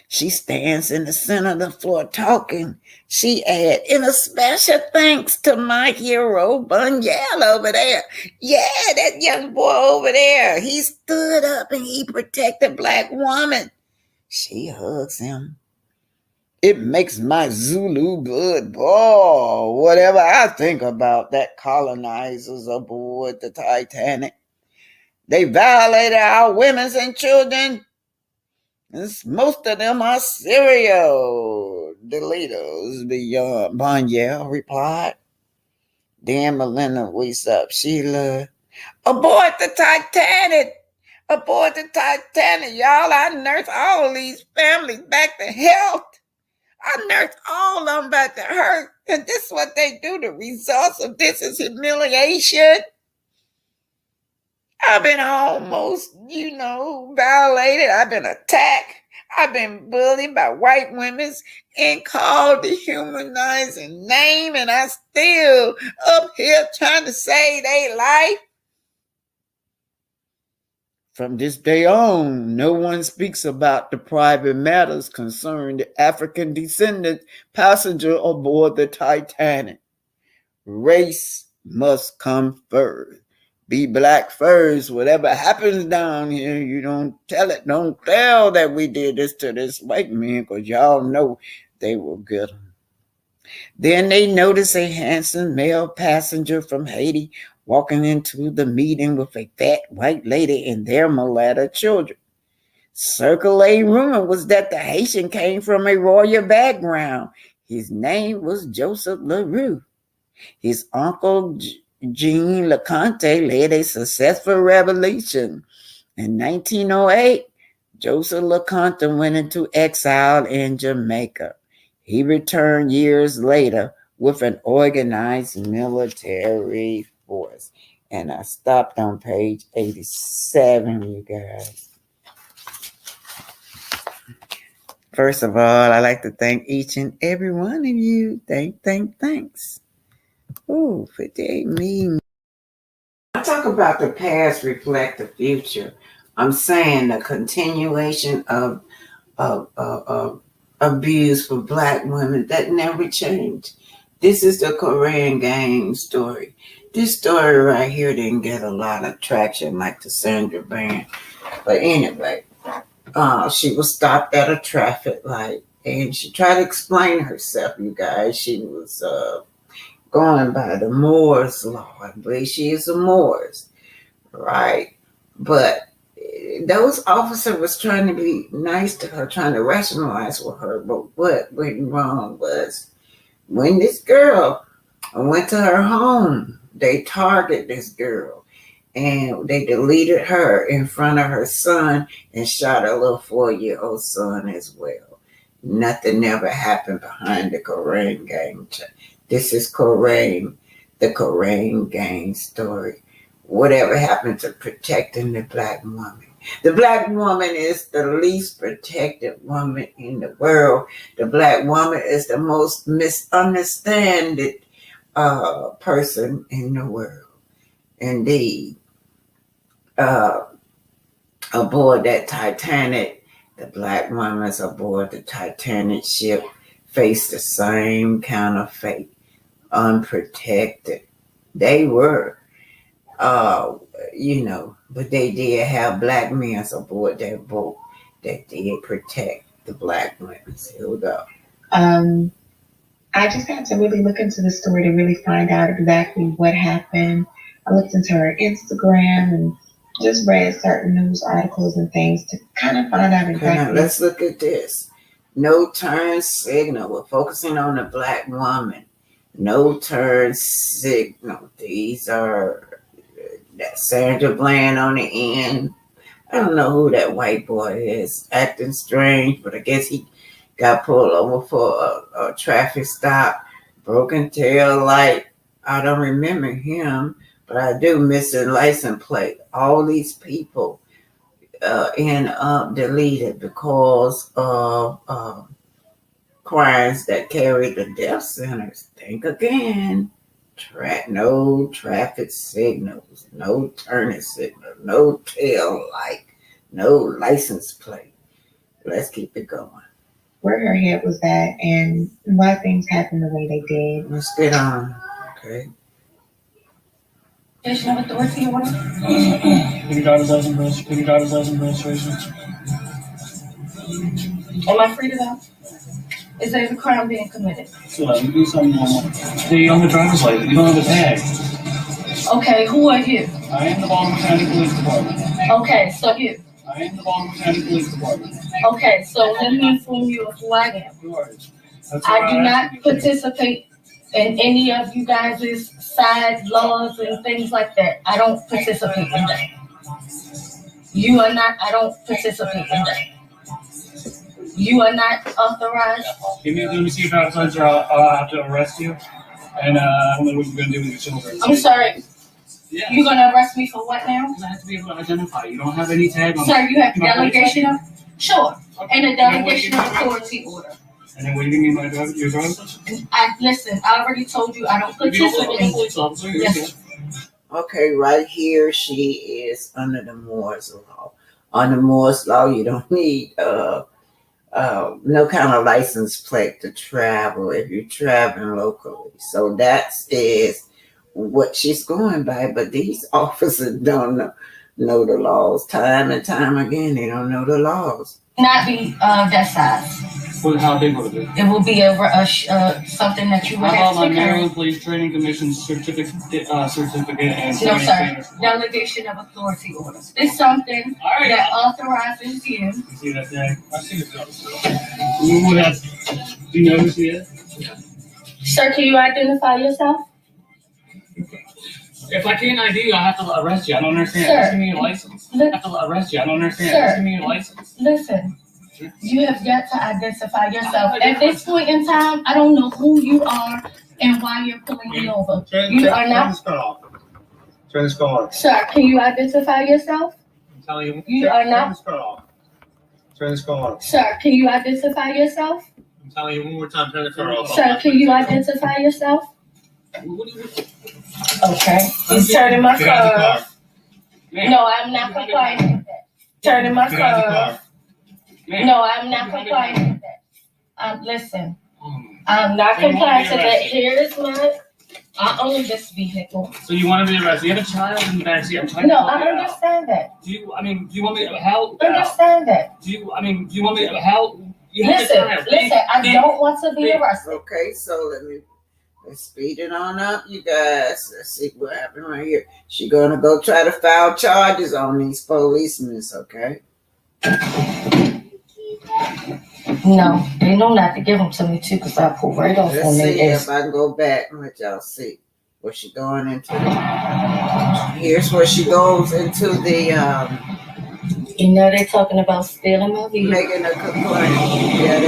She stands in the center of the floor talking. She adds, and a special thanks to my hero, Bunyel, over there. Yeah, that young boy over there. He stood up and he protected Black woman. She hugs him. It makes my Zulu blood boil. Whatever I think about that colonizers aboard the Titanic. They violated our women and children. Most of them are serial deleters, beyond Bunyel replied. Then Melinda wakes up. Sheila, aboard the Titanic. Aboard the Titanic, y'all. I nursed all these families back to health. I nursed all of them back to health. And this is what they do. The results of this is humiliation. I've been almost, violated. I've been attacked. I've been bullied by white women and called the humanizing name. And I still up here trying to save their life. From this day on, no one speaks about the private matters concerning the African descendant passenger aboard the Titanic. Race must come first. Be black first. Whatever happens down here, you don't tell it. Don't tell that we did this to this white man, because y'all know they will get them. Then they notice a handsome male passenger from Haiti walking into the meeting with a fat white lady and their mulatto children. Circulating rumor was that the Haitian came from a royal background. His name was Joseph LaRue. His uncle Jean LeConte led a successful revolution. In 1908, Joseph LeConte went into exile in Jamaica. He returned years later with an organized military force. And I stopped on page 87, you guys. First of all, I'd like to thank each and every one of you. Thanks. Oh, 58 mean. I talk about the past reflect the future. I'm saying the continuation of abuse for black women that never changed. This is the Korean gang story. This story right here didn't get a lot of traction like the Sandra Band. But anyway, She was stopped at a traffic light, and she tried to explain herself. You guys, she was going by the Moore's law. I believe she is a Moore's, right? But those officers was trying to be nice to her, trying to rationalize with her. But what went wrong was when this girl went to her home, they targeted this girl and they deleted her in front of her son and shot her little 4-year-old son as well. Nothing ever happened behind the Korean gang. This is the Korean gang story. Whatever happened to protecting the black woman? The black woman is the least protected woman in the world. The black woman is the most misunderstood person in the world. Indeed. Aboard that Titanic, the black women aboard the Titanic ship faced the same kind of fate, unprotected. They were, but they did have black men aboard that boat that did protect the black women. Here we go. I just had to really look into the story to really find out exactly what happened. I looked into her Instagram and just read certain news articles and things to kind of find out exactly. Now, let's look at this. No turn signal. We're focusing on the black woman. No turn signal. These are that Sandra Bland on the end. I don't know who that white boy is. Acting strange, but I guess he got pulled over for a traffic stop. Broken tail light. I don't remember him, but I do miss the license plate. All these people end up deleted because of crimes that carry the death sentence. Think again. No traffic signals, no turning signal, no tail light, no license plate. Let's keep it going. Where her head was at and why things happened the way they did. Let's get on. Okay. Am I free to go? Is there a crime being committed? So you do something normal. Stay on the driver's license. You don't have a tag. Okay, who are you? I am the Baltimore County Police Department. Okay, so you. I am the Baltimore County Police Department. Okay, so let me inform you of who I am. I do not participate in any of you guys' side laws and things like that. I don't participate in that. You are not, I don't participate in that. You are not authorized. Let me see if I'll have to arrest you. And I don't know what you're going to do with your children. I'm sorry. Yeah. You're going to arrest me for what now? I have to be able to identify. You don't have any tag on. Sir, you have delegation of? Sure. And a delegation of authority order. And then what do you mean by your driver's license? Listen, I already told you I don't participate. Police officer. Yes. Okay, right here she is under the Moore's law. Under Moore's law, you don't need no kind of license plate to travel if you're traveling locally. So that is what she's going by. But these officers don't know the laws. Time and time again, they don't know the laws. Not be that size. Well, how big would it be? It will be something that you would How have about to my carry. Maryland Police Training Commission certificate and No, sir. Delegation of authority order. It's something that authorizes you. You see that tag? I see it. Who would have? Do you know who she is? Sir, can you identify yourself? If I can't ID you, I have to arrest you. I don't understand. Sir. Just give me your license. I have to arrest you. I don't understand. Sir. Just give me your license. Listen, you have yet to identify yourself. At this point in time, I don't know who you are and why you're pulling me over. You are not. Turn this car off. Sir, can you identify yourself? I'm telling you. You are Turn not. this car off. Turn this car off. Sir, can you identify yourself? I'm telling you one more time. Turn the car off. Sir, can you identify yourself? Okay. He's turning my Get out of the car. car. No, I'm not complying with that. Turning my Get out of the car. car. No, I'm not complying with that. Listen, I'm not complying to that. I own this vehicle. So you want to be arrested? You have a child in the backseat. I'm trying No, to help I you out. understand that. Do you want me to how? Understand that. Do you want me to how? You have Listen, a child. I don't want to be arrested. Okay, so let's speed it on up, you guys. Let's see what happened right here. She gonna go try to file charges on these policemen, okay? No, they know not to give them to me too, because I pull right off Let's on see their if ass. I can go back and let y'all see what she going into. Here's where she goes into the You know they're talking about stealing my vehicle. making a complaint. Yeah,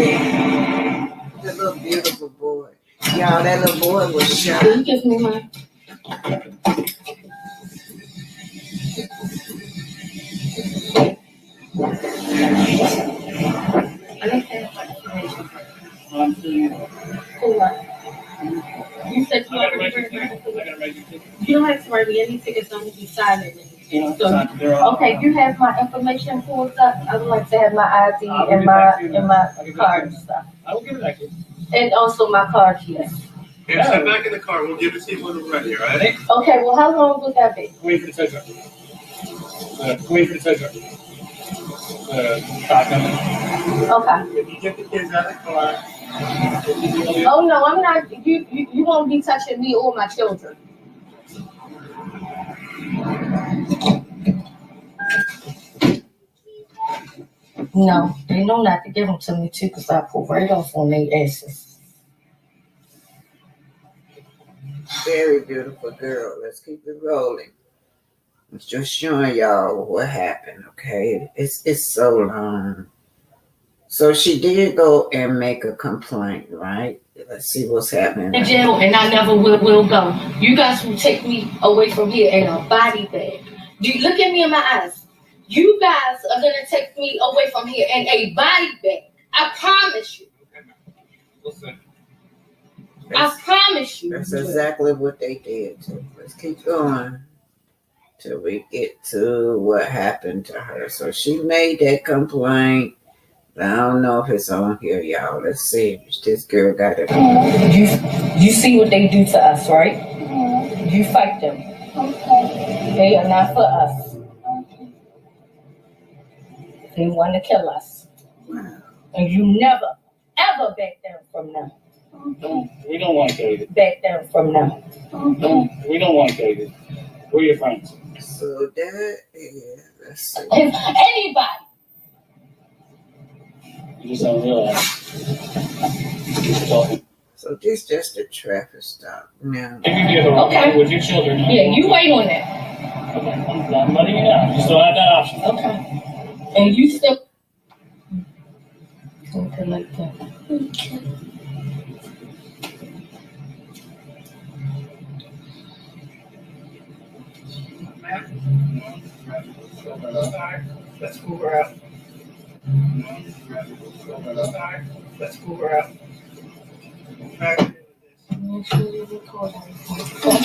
the little beautiful boy. Y'all, that little boy was shot. Can you give me mine? I don't have my information. For what? You said you already read it. You don't have to write me any tickets. I'm going to be signing it. So, okay, you have my information pulled up. I would like to have my ID and my card and stuff. I will give it back to you. And also my card here. Here, step back in the car. We'll give it to you when we're ready, all right? Okay, well, how long would that be? Wait for the tow truck. Wait for the tow truck. Shotgun. Okay. If you get the kids out of the car. Oh, no, I'm not. You won't be touching me or my children. No, they know not to give them to me too, because I pull right off on their asses. Very beautiful girl. Let's keep it rolling. It's just showing y'all what happened, okay? It's so long. So she did go and make a complaint, right? Let's see what's happening. In jail, and I never will go. You guys will take me away from here in a body bag. Look at me in my eyes. You guys are gonna take me away from here in a body bag. I promise you. Listen. I promise you. That's exactly what they did too. Let's keep going till we get to what happened to her. So she made that complaint. I don't know if it's on here, y'all. Let's see if this girl got it. You see what they do to us, right? You fight them. Okay. They are not for us. Okay. They want to kill us. Wow. And you never, ever back down from them. Okay. We don't want David. Back down from them. Okay. We don't want David. We're your friends. So that is, let's see. If anybody. You just don't realize. So this just a traffic stop now. If you get the Okay. with your children. Yeah, you wait on that. Okay, I'm letting you know. You just don't have that option. Okay. And you still. Okay, like that. Okay. Let's move her out. Let's move her out.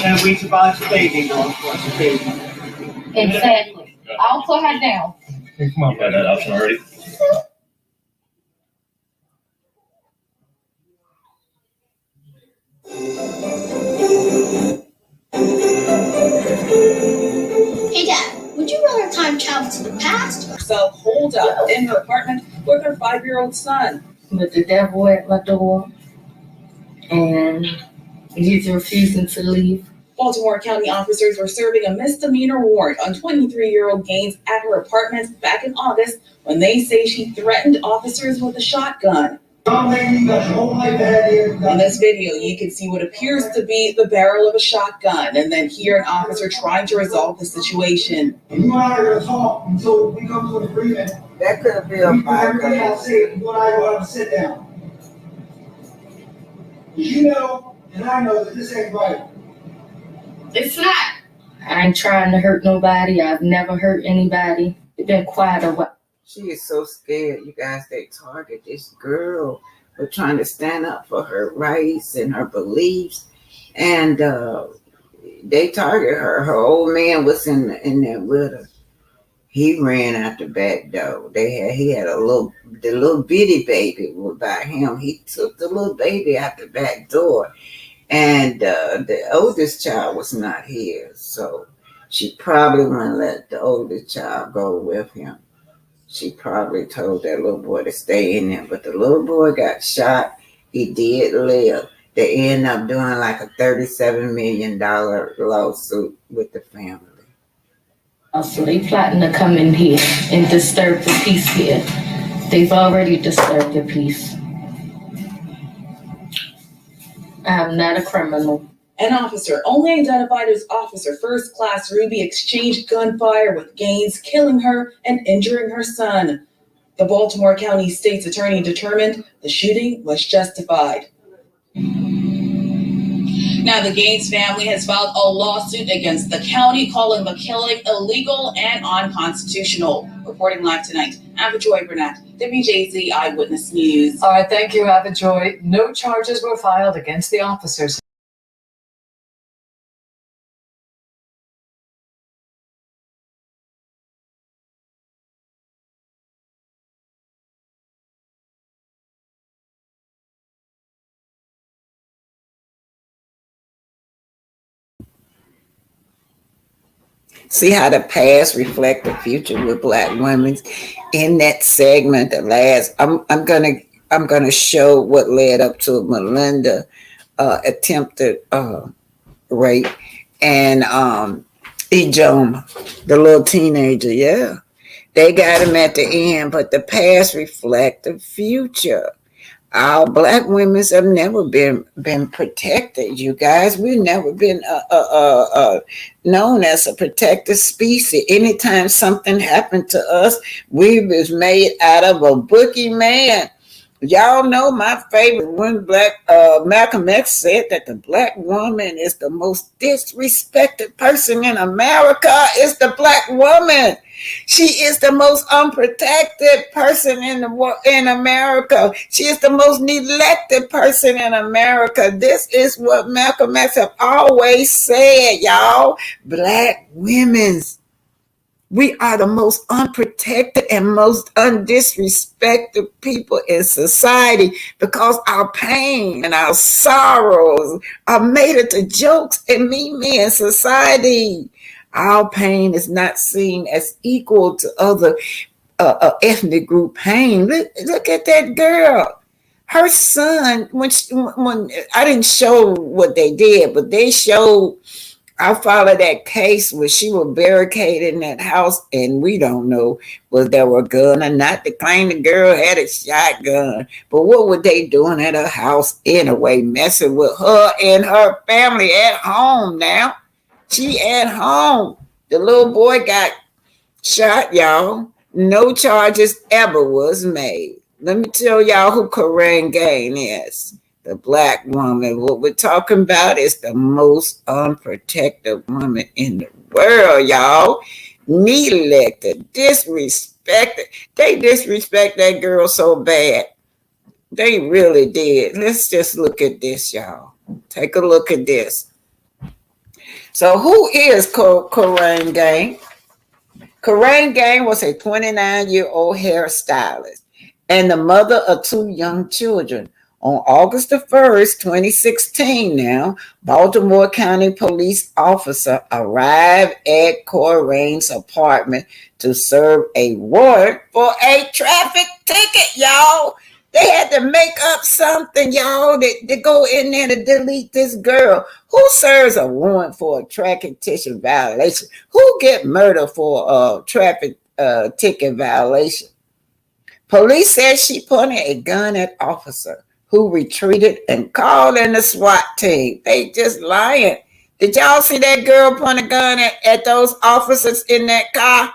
And we survived the baby, Exactly. I'll put her down. Hey, come on, You got that option already? Hey Dad, would you rather time travel to the past? Herself holed up in her apartment with her 5-year-old son. With the devil at my door. And he's refusing to leave. Baltimore County officers were serving a misdemeanor warrant on 23-year-old Gaines at her apartment back in August when they say she threatened officers with a shotgun. In this video, you can see what appears to be the barrel of a shotgun, and then hear an officer trying to resolve the situation. You and I are gonna talk until we come to an agreement. That could be a Everything I'll say, you and I will have to sit down. You know, and I know that this ain't right. It's not. I ain't trying to hurt nobody. I've never hurt anybody. It's been quiet a while. She is so scared, you guys. They target this girl for trying to stand up for her rights and her beliefs, and they target her. Her old man was in there with her. He ran out the back door. He had the little bitty baby was by him. He took the little baby out the back door, And the oldest child was not here, so she probably wouldn't let the oldest child go with him. She probably told that little boy to stay in there, but the little boy got shot. He did live. They ended up doing like a $37 million lawsuit with the family. So they plotting to come in here and disturb the peace here. They've already disturbed the peace. I'm not a criminal. An officer, only identified as Officer First Class Ruby, exchanged gunfire with Gaines, killing her and injuring her son. The Baltimore County State's attorney determined the shooting was justified. Now, the Gaines family has filed a lawsuit against the county, calling the killing illegal and unconstitutional. Reporting live tonight, Avajoy Burnett, WJZ Eyewitness News. All right, thank you, Avajoy. No charges were filed against the officers. See how the past reflect the future with Black women. In that segment, the last, I'm gonna show what led up to Melinda attempted rape and Ijoma, the little teenager. Yeah, they got him at the end, but the past reflect the future. Our Black women have never been protected, you guys. We've never been known as a protected species. Anytime something happened to us, we was made out of a boogeyman. Y'all know my favorite one, Malcolm X said that the Black woman is the most disrespected person in America. It's the Black woman. She is the most unprotected person in America. She is the most neglected person in America. This is what Malcolm X have always said, y'all. Black women, we are the most unprotected and most undisrespected people in society because our pain and our sorrows are made into jokes and meme in society. Our pain is not seen as equal to other ethnic group pain. Look at that girl. Her son, when I didn't show what they did, but they showed, I followed that case where she was barricaded in that house, and we don't know was there a gun or not. They claim the girl had a shotgun, but what were they doing at her house anyway, messing with her and her family at home now? She at home. The little boy got shot, y'all. No charges ever was made. Let me tell y'all who Corinne Gain is. The Black woman. What we're talking about is the most unprotected woman in the world, y'all. Neglected, disrespected. They disrespect that girl so bad. They really did. Let's just look at this, y'all. Take a look at this. So who is Corinne Gain? Corinne Gain was a 29-year-old hairstylist and the mother of two young children. On August the 1st, 2016 now, Baltimore County police officer arrived at Corinne's apartment to serve a warrant for a traffic ticket, y'all. They had to make up something, y'all, to go in there to delete this girl. Who serves a warrant for a traffic ticket violation? Who get murdered for a traffic ticket violation? Police said she pointed a gun at officer who retreated and called in the SWAT team. They just lying. Did y'all see that girl point a gun at those officers in that car?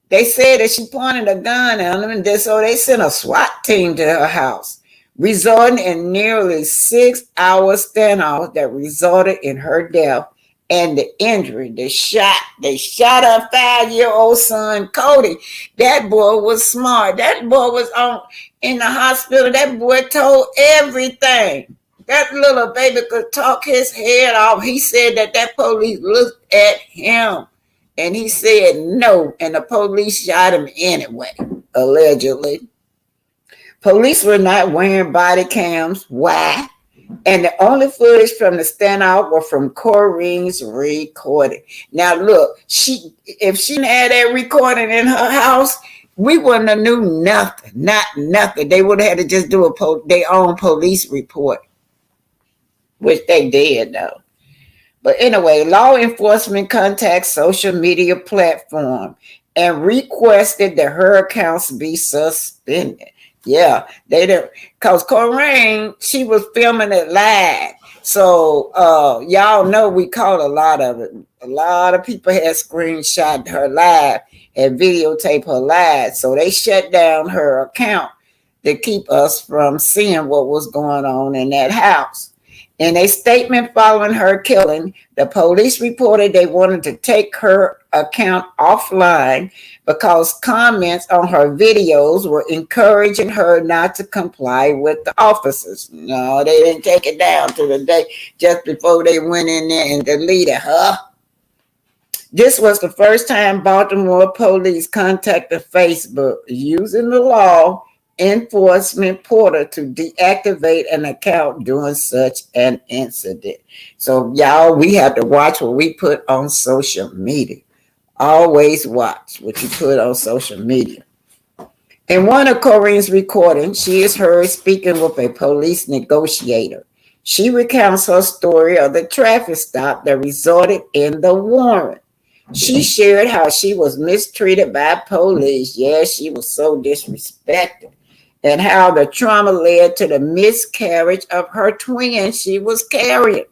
They said that she pointed a gun at them, and so they sent a SWAT team to her house, resulting in nearly 6-hour standoff that resulted in her death and the injury. They shot her 5-year-old son, Cody. That boy was smart. That boy was in the hospital. That boy told everything. That little baby could talk his head off. He said that police looked at him. And he said no, and the police shot him anyway, allegedly. Police were not wearing body cams. Why? And the only footage from the standoff were from Corinne's recording. Now look, if she didn't have that recording in her house, we wouldn't have knew nothing. Not nothing. They would have had to just do their own police report, which they did though. But anyway, law enforcement contacted social media platform and requested that her accounts be suspended. Yeah, they did, because Corinne, she was filming it live. So y'all know we caught a lot of it. A lot of people had screenshot her live and videotape her live. So they shut down her account to keep us from seeing what was going on in that house. In a statement following her killing, the police reported they wanted to take her account offline because comments on her videos were encouraging her not to comply with the officers. No, they didn't take it down to the day just before they went in there and deleted her. This was the first time Baltimore police contacted Facebook using the law enforcement portal to deactivate an account during such an incident. So y'all, we have to watch what we put on social media. Always watch what you put on social media. In one of Corinne's recordings, she is heard speaking with a police negotiator. She recounts her story of the traffic stop that resulted in the warrant. She shared how she was mistreated by police. Yeah, she was so disrespected. And how the trauma led to the miscarriage of her twin she was carrying.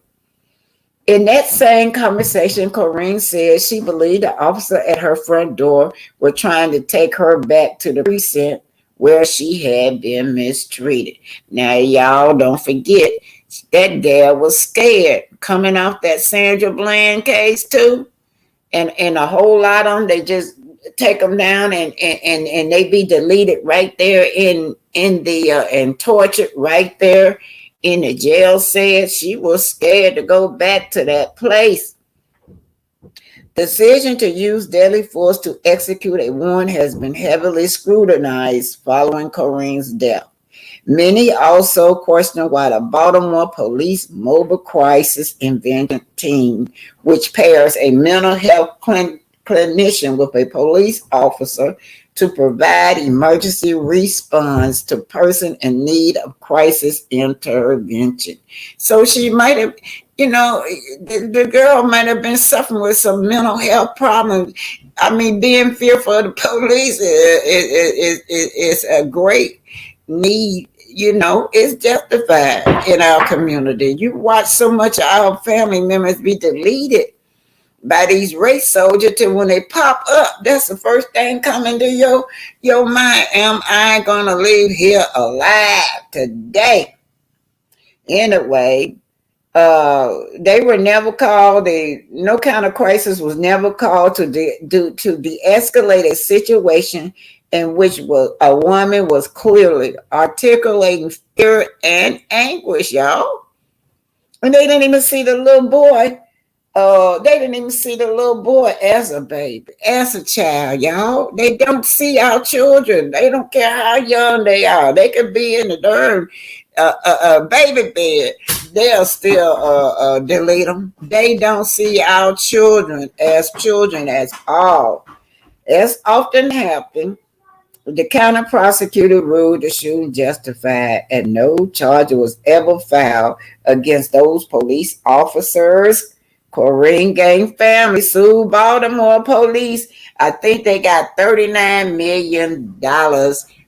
In that same conversation, Corinne said she believed the officer at her front door were trying to take her back to the precinct where she had been mistreated. Now, y'all don't forget, that gal was scared coming off that Sandra Bland case too. And a whole lot of them, they just take them down and they be deleted right there in the and tortured right there in the jail cell. She was scared to go back to that place. Decision to use deadly force to execute a warrant has been heavily scrutinized following Corinne's death. Many also question why the Baltimore Police Mobile Crisis Intervention Team, which pairs a mental health clinician with a police officer to provide emergency response to person in need of crisis intervention. So she might have, the girl might have been suffering with some mental health problems. I mean, being fearful of the police is a great need. It's justified in our community. You watch so much of our family members be deleted by these race soldiers till when they pop up, that's the first thing coming to your mind. Am I gonna leave here alive today? Anyway, they were never called. No kind of crisis was never called to de-escalate a situation in which a woman was clearly articulating fear and anguish, y'all. And they didn't even see the little boy. They didn't even see the little boy as a baby, as a child, y'all. They don't see our children. They don't care how young they are. They could be in the darn baby bed. They'll still delete them. They don't see our children as all. As often happens, the county prosecutor ruled the shooting justified and no charge was ever filed against those police officers. Corinne Gang family sued Baltimore police. I think they got $39 million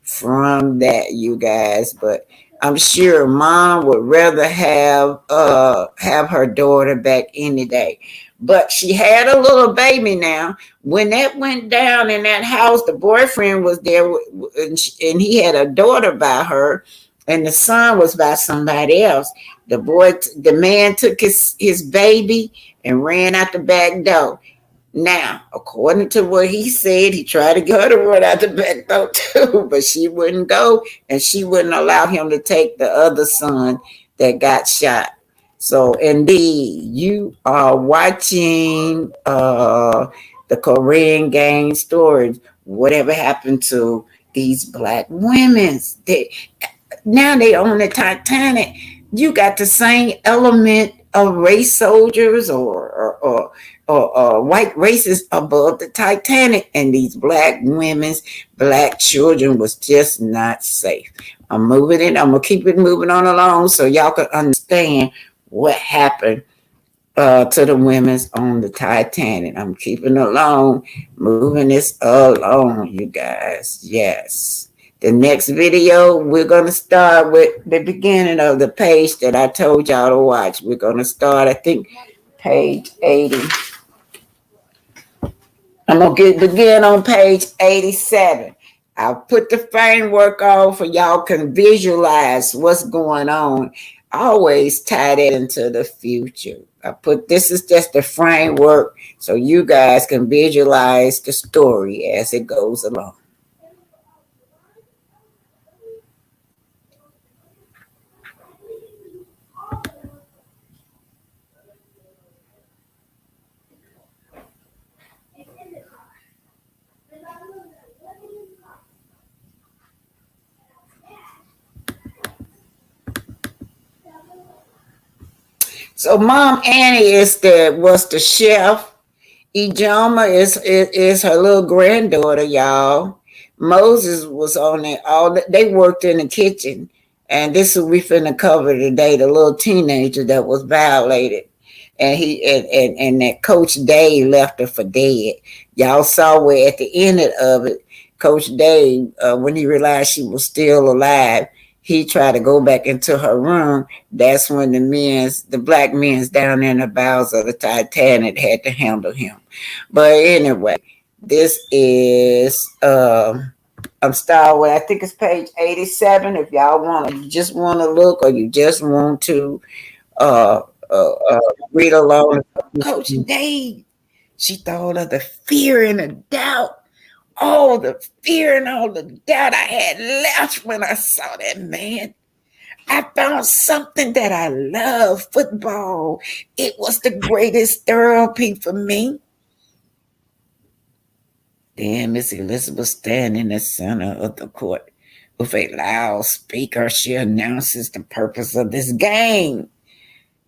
from that, you guys. But I'm sure mom would rather have her daughter back any day. But she had a little baby now. When that went down in that house, the boyfriend was there and he had a daughter by her and the son was by somebody else. The man took his baby and ran out the back door. Now, according to what he said, he tried to get her to run out the back door too, but she wouldn't go and she wouldn't allow him to take the other son that got shot. So indeed, you are watching the Korean gang stories. Whatever happened to these black women? Now they own the Titanic. You got the same element of race soldiers or white races above the Titanic, and these black women's black children was just not safe. I'm moving it. I'm gonna keep it moving on along so y'all can understand what happened to the women's on the Titanic. I'm keeping along, moving this along, you guys. Yes. The next video, we're going to start with the beginning of the page that I told y'all to watch. We're going to start, I think, page 80. I'm going to begin on page 87. I'll put the framework on for y'all can visualize what's going on. Always tie that into the future. This is just the framework so you guys can visualize the story as it goes along. So Mom Annie was the chef. Ijama is her little granddaughter, y'all. Moses was on it they worked in the kitchen. And this is we finna cover today, the little teenager that was violated. And and that Coach Dave left her for dead. Y'all saw where at the end of it, Coach Dave, when he realized she was still alive, he tried to go back into her room. That's when the black men's down in the bowels of the Titanic had to handle him. But anyway, this is I'm starting with, I think it's page 87. If y'all just want to look or you just want to uh, read along. Coach Dave, she thought of the fear and the doubt. All the fear and all the doubt I had left when I saw that man. I found something that I love, football. It was the greatest therapy for me. Then Miss Elizabeth standing in the center of the court with a loud speaker. She announces the purpose of this game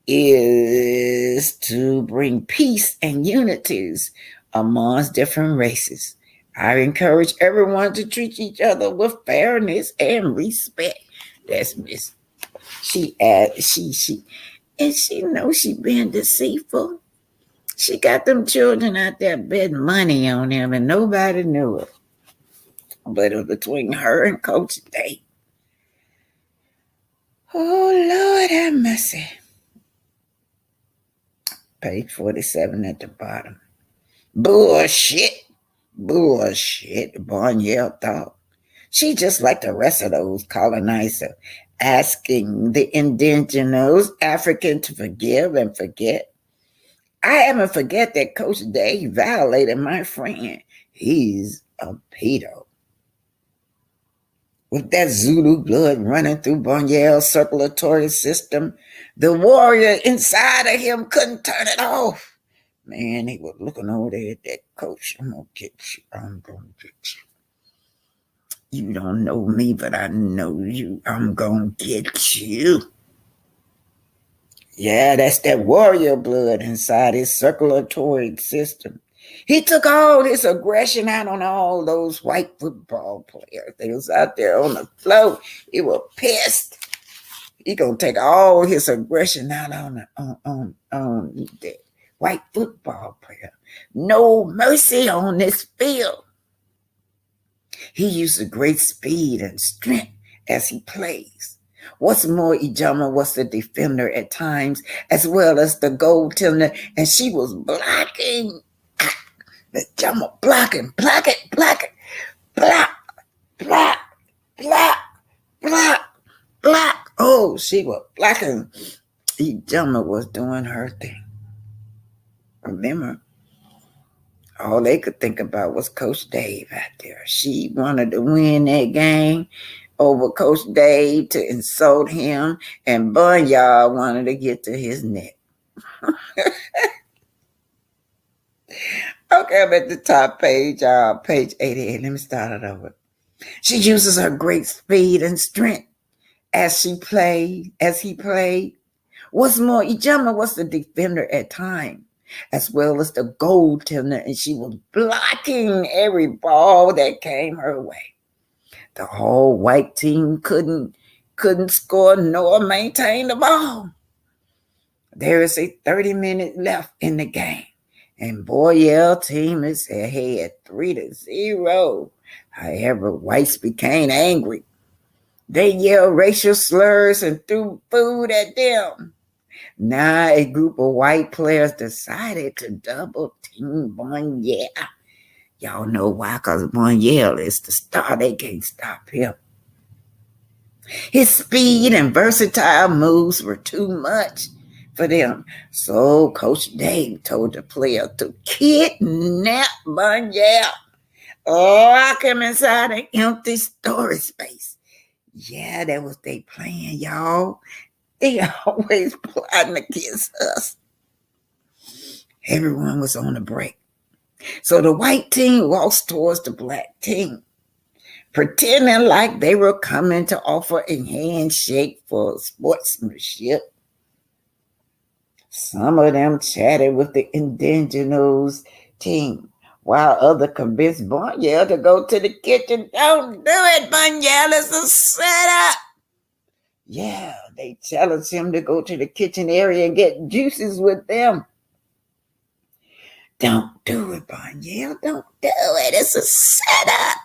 is to bring peace and unities amongst different races. I encourage everyone to treat each other with fairness and respect. That's Miss. She and she knows she being deceitful. She got them children out there betting money on them, and nobody knew it. But it was between her and Coach Day. Oh Lord have mercy. Page 47 at the bottom. Bullshit. Barnyell thought. She just like the rest of those colonizers, asking the indigenous African to forgive and forget. I haven't forget that Coach Day violated my friend. He's a pedo. With that Zulu blood running through Barnyell's circulatory system, the warrior inside of him couldn't turn it off. Man, he was looking over there at that coach. I'm going to get you. I'm going to get you. You don't know me, but I know you. I'm going to get you. Yeah, that's that warrior blood inside his circulatory system. He took all his aggression out on all those white football players. They was out there on the floor. He was pissed. He gonna take all his aggression out on the white football player. No mercy on this field. He uses great speed and strength as he plays. What's more, Ijama was the defender at times, as well as the goaltender, and she was blocking. Ijama blocking, block, block, block. Oh, she was blocking. Ijama was doing her thing. Remember, all they could think about was Coach Dave out there. She wanted to win that game over Coach Dave to insult him, and Bunyard wanted to get to his neck. Okay, I'm at the top page, page 88. Let me start it over. She uses her great speed and strength as he played. What's more, Ijama was the defender at time, as well as the goaltender, and she was blocking every ball that came her way. The whole white team couldn't score nor maintain the ball. There is a 30-minute left in the game, and Boyle team is ahead 3-0. However, whites became angry. They yelled racial slurs and threw food at them. Now a group of white players decided to double team Bunyel. Y'all know why, because Bunyel is the star. They can't stop him. His speed and versatile moves were too much for them. So Coach Dave told the player to kidnap Bunyel. Lock him inside an empty storage space. Yeah, that was they plan, y'all. They always plotting against us. Everyone was on a break. So the white team walks towards the black team, pretending like they were coming to offer a handshake for sportsmanship. Some of them chatted with the indigenous team, while others convinced Bunyel to go to the kitchen. Don't do it, Bunyel. It's a setup. Yeah, they challenged him to go to the kitchen area and get juices with them. Don't do it, Bunyel. Don't do it. It's a setup.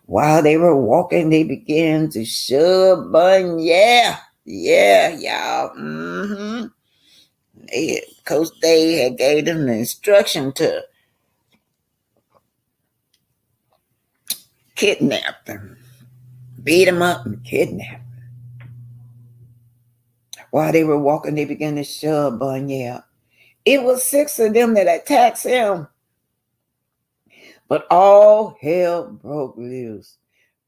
While they were walking, they began to shove Bunyel. Yeah, y'all. Coach Dave had gave them the instruction to kidnap them, beat them up and kidnap them. While they were walking, they began to shove Bunyel. It was 6 of them that attacked him. But all hell broke loose.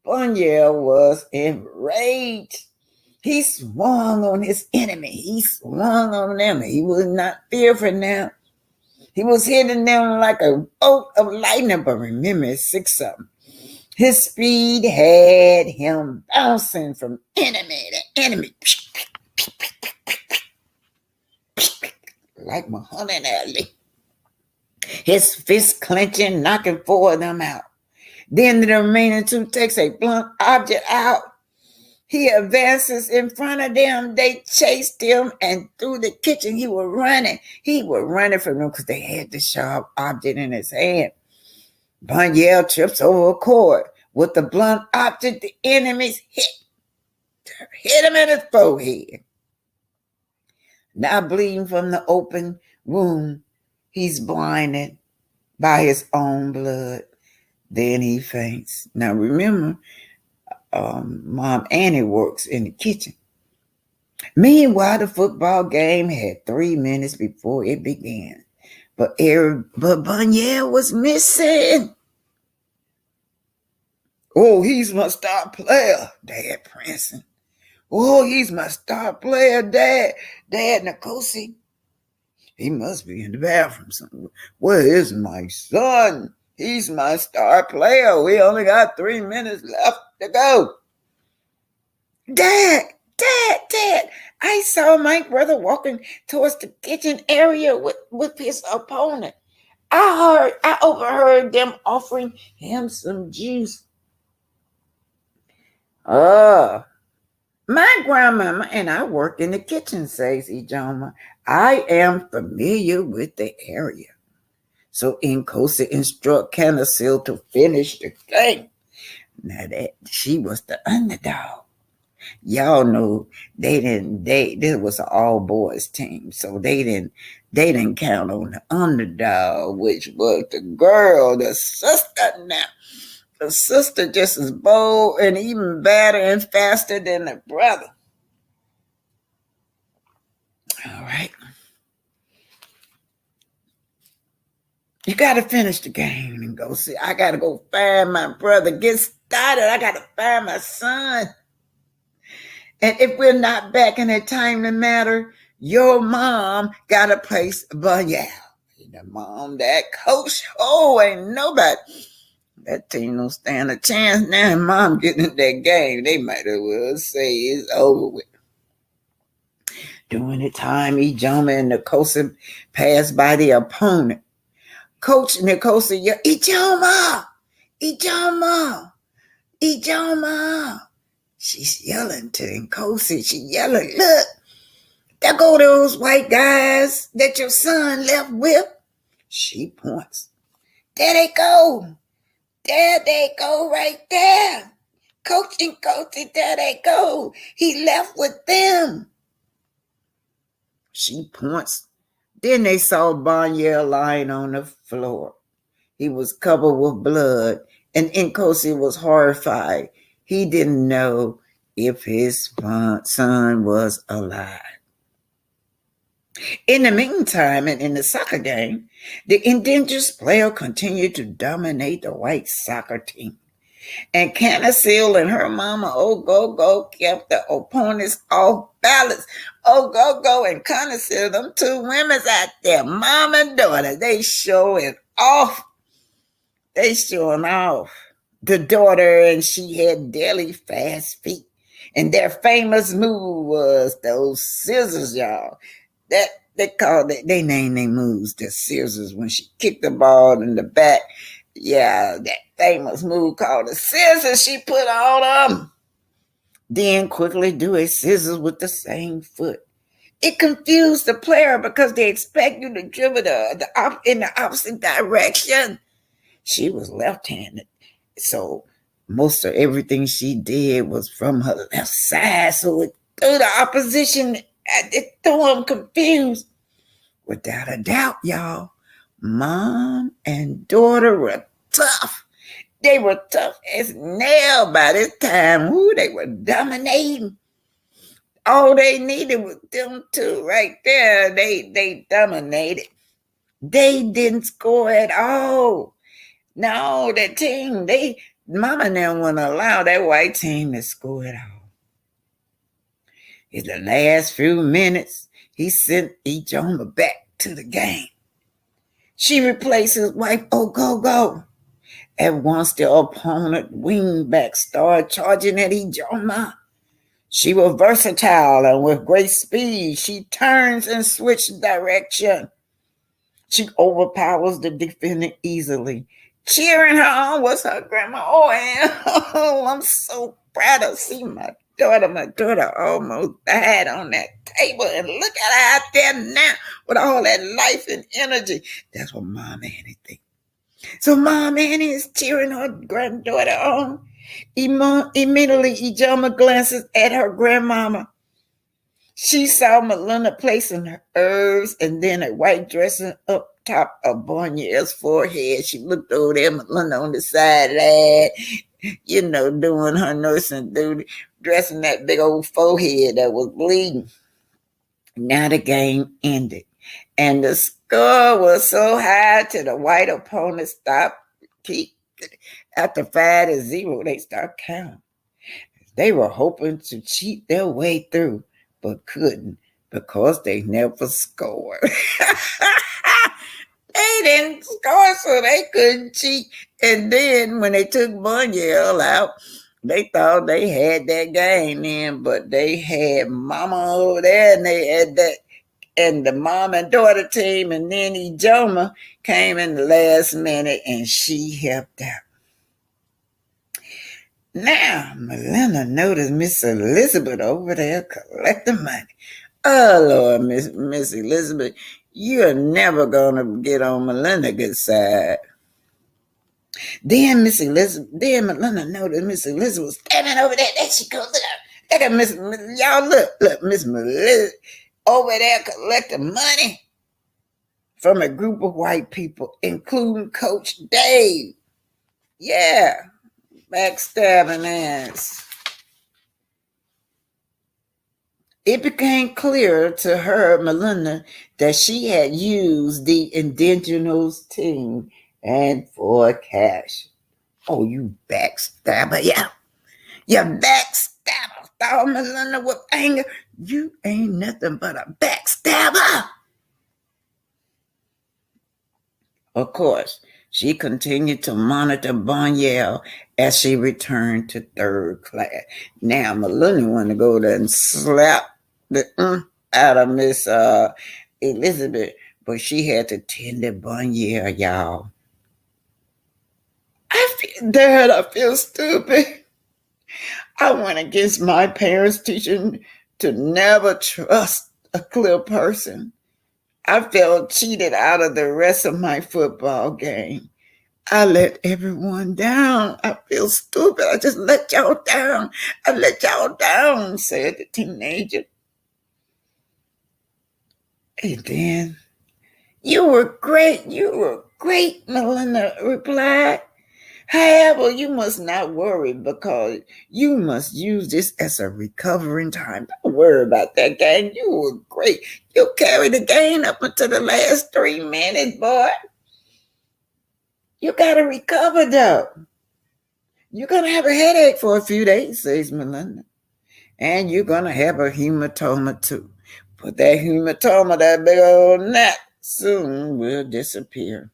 Bunyel was enraged. He swung on his enemy. He swung on them. He was not fearful now. He was hitting them like a bolt of lightning. But remember, it's 6 of them. His speed had him bouncing from enemy to enemy. Like Muhammad Ali. His fist clenching, knocking 4 of them out. Then the remaining 2 takes a blunt object out. He advances in front of them. They chased him, and through the kitchen he was running. He was running from them because they had the sharp object in his hand. Bunyel trips over a cord. With the blunt object, the enemies hit him in his forehead. Now bleeding from the open wound, he's blinded by his own blood. Then he faints. Now remember, Mom Annie works in the kitchen. Meanwhile, the football game had 3 minutes before it began. But Bunyel was missing. Oh, he's my star player, Dad prancing. Oh, he's my star player, Dad Nkosi. He must be in the bathroom somewhere. Where is my son? He's my star player. We only got 3 minutes left to go. Dad, I saw my brother walking towards the kitchen area with his opponent. I overheard them offering him some juice. My grandmama and I work in the kitchen, says Ijoma. I am familiar with the area. So Nkosi instruct Canasil to finish the game. Now that she was the underdog. Y'all know this was an all boys team, so they didn't count on the underdog, which was the girl, the sister now. The sister just as bold and even better and faster than the brother. All right. You got to finish the game and go see. I got to go find my brother. Get started. I got to find my son. And if we're not back in a timely matter, your mom got to place Bunyel. The mom, that coach, ain't nobody. That team don't stand a chance now. Mom getting in that game. They might as well say it's over with. During the time, Ijoma and Nkosi passed by the opponent. Coach Nkosi yelled, Ijoma! Ijoma! Ijoma! She's yelling to Nkosi. She yelling, look, there go those white guys that your son left with. She points. There they go. There they go right there. Coach Nkosi, there they go. He left with them. She points. Then they saw Bonnier lying on the floor. He was covered with blood, and Nkosi was horrified. He didn't know if his son was alive. In the meantime, and in the soccer game, the indigenous player continued to dominate the white soccer team. And Canacil and her mama, Ogogo, kept the opponents off balance. Ogogo and Canacil, them two women out there, mom and daughter, they showing off. They showing off. The daughter, and she had daily fast feet. And their famous move was those scissors, y'all. That they called it, they named their moves the scissors when she kicked the ball in the back. Yeah, that famous move called the scissors she put on them. Then quickly do a scissors with the same foot. It confused the player because they expect you to dribble in the opposite direction. She was left-handed, so most of everything she did was from her left side, so it threw the opposition. It threw them confused. Without a doubt, y'all, mom and daughter were tough. They were tough as nails by this time. Ooh, they were dominating. All they needed was them two right there. They dominated. They didn't score at all. No, that team, mama didn't want to allow that white team to score at all. In the last few minutes, he sent Ijoma back to the game. She replaced his wife, Ogogo. At once, the opponent wingback started charging at Ijoma. She was versatile, and with great speed, she turns and switches direction. She overpowers the defender easily. Cheering her on was her grandma. Oh, I'm so proud to see my daughter. My daughter almost died on that table, and look at her out there now with all that life and energy. That's what Mom Annie thinks. So Mom Annie is cheering her granddaughter on. Immediately, Ijoma glances at her grandmama. She saw Melinda placing her herbs and then a white dressing up top of Bonnier's forehead. She looked over there, Melinda on the side of that, doing her nursing duty, dressing that big old forehead that was bleeding. Now the game ended, and the score was so high till the white opponent stopped. After 5-0, they start counting. They were hoping to cheat their way through, but couldn't because they never scored. They didn't score, so they couldn't cheat. And then when they took Bunyell out, they thought they had that game in, but they had Mama over there, and they had that, and the mom and daughter team, and then Ijoma came in the last minute, and she helped out. Now, Melinda noticed Miss Elizabeth over there collecting money. Oh, Lord, Miss Elizabeth, you're never going to get on Melinda's good side. Then Melinda noticed Miss Elizabeth was standing over there. There she goes. Look at y'all look, Miss Melissa over there collecting money from a group of white people, including Coach Dave. Yeah, backstabbing ass. It became clear to her, Melinda, that she had used the indigenous team and for cash. Oh, you backstabber, yeah. You backstabber. Thought Melinda with anger. You ain't nothing but a backstabber. Of course, She continued to monitor Bunyel as she returned to third class. Now, Melinda wanted to go there and slap the out of Miss Elizabeth, but she had to tend to Bunyel, y'all. I feel stupid. I went against my parents' teaching to never trust a clear person. I felt cheated out of the rest of my football game. I let everyone down. I feel stupid. I just let y'all down. I let y'all down, said the teenager. And then, you were great, Melinda replied. However, you must not worry because you must use this as a recovering time. Don't worry about that game. You were great. You carried the game up until the last 3 minutes, boy. You got to recover, though. You're going to have a headache for a few days, says Melinda. And you're going to have a hematoma, too. But that hematoma, that big old gnat, soon will disappear.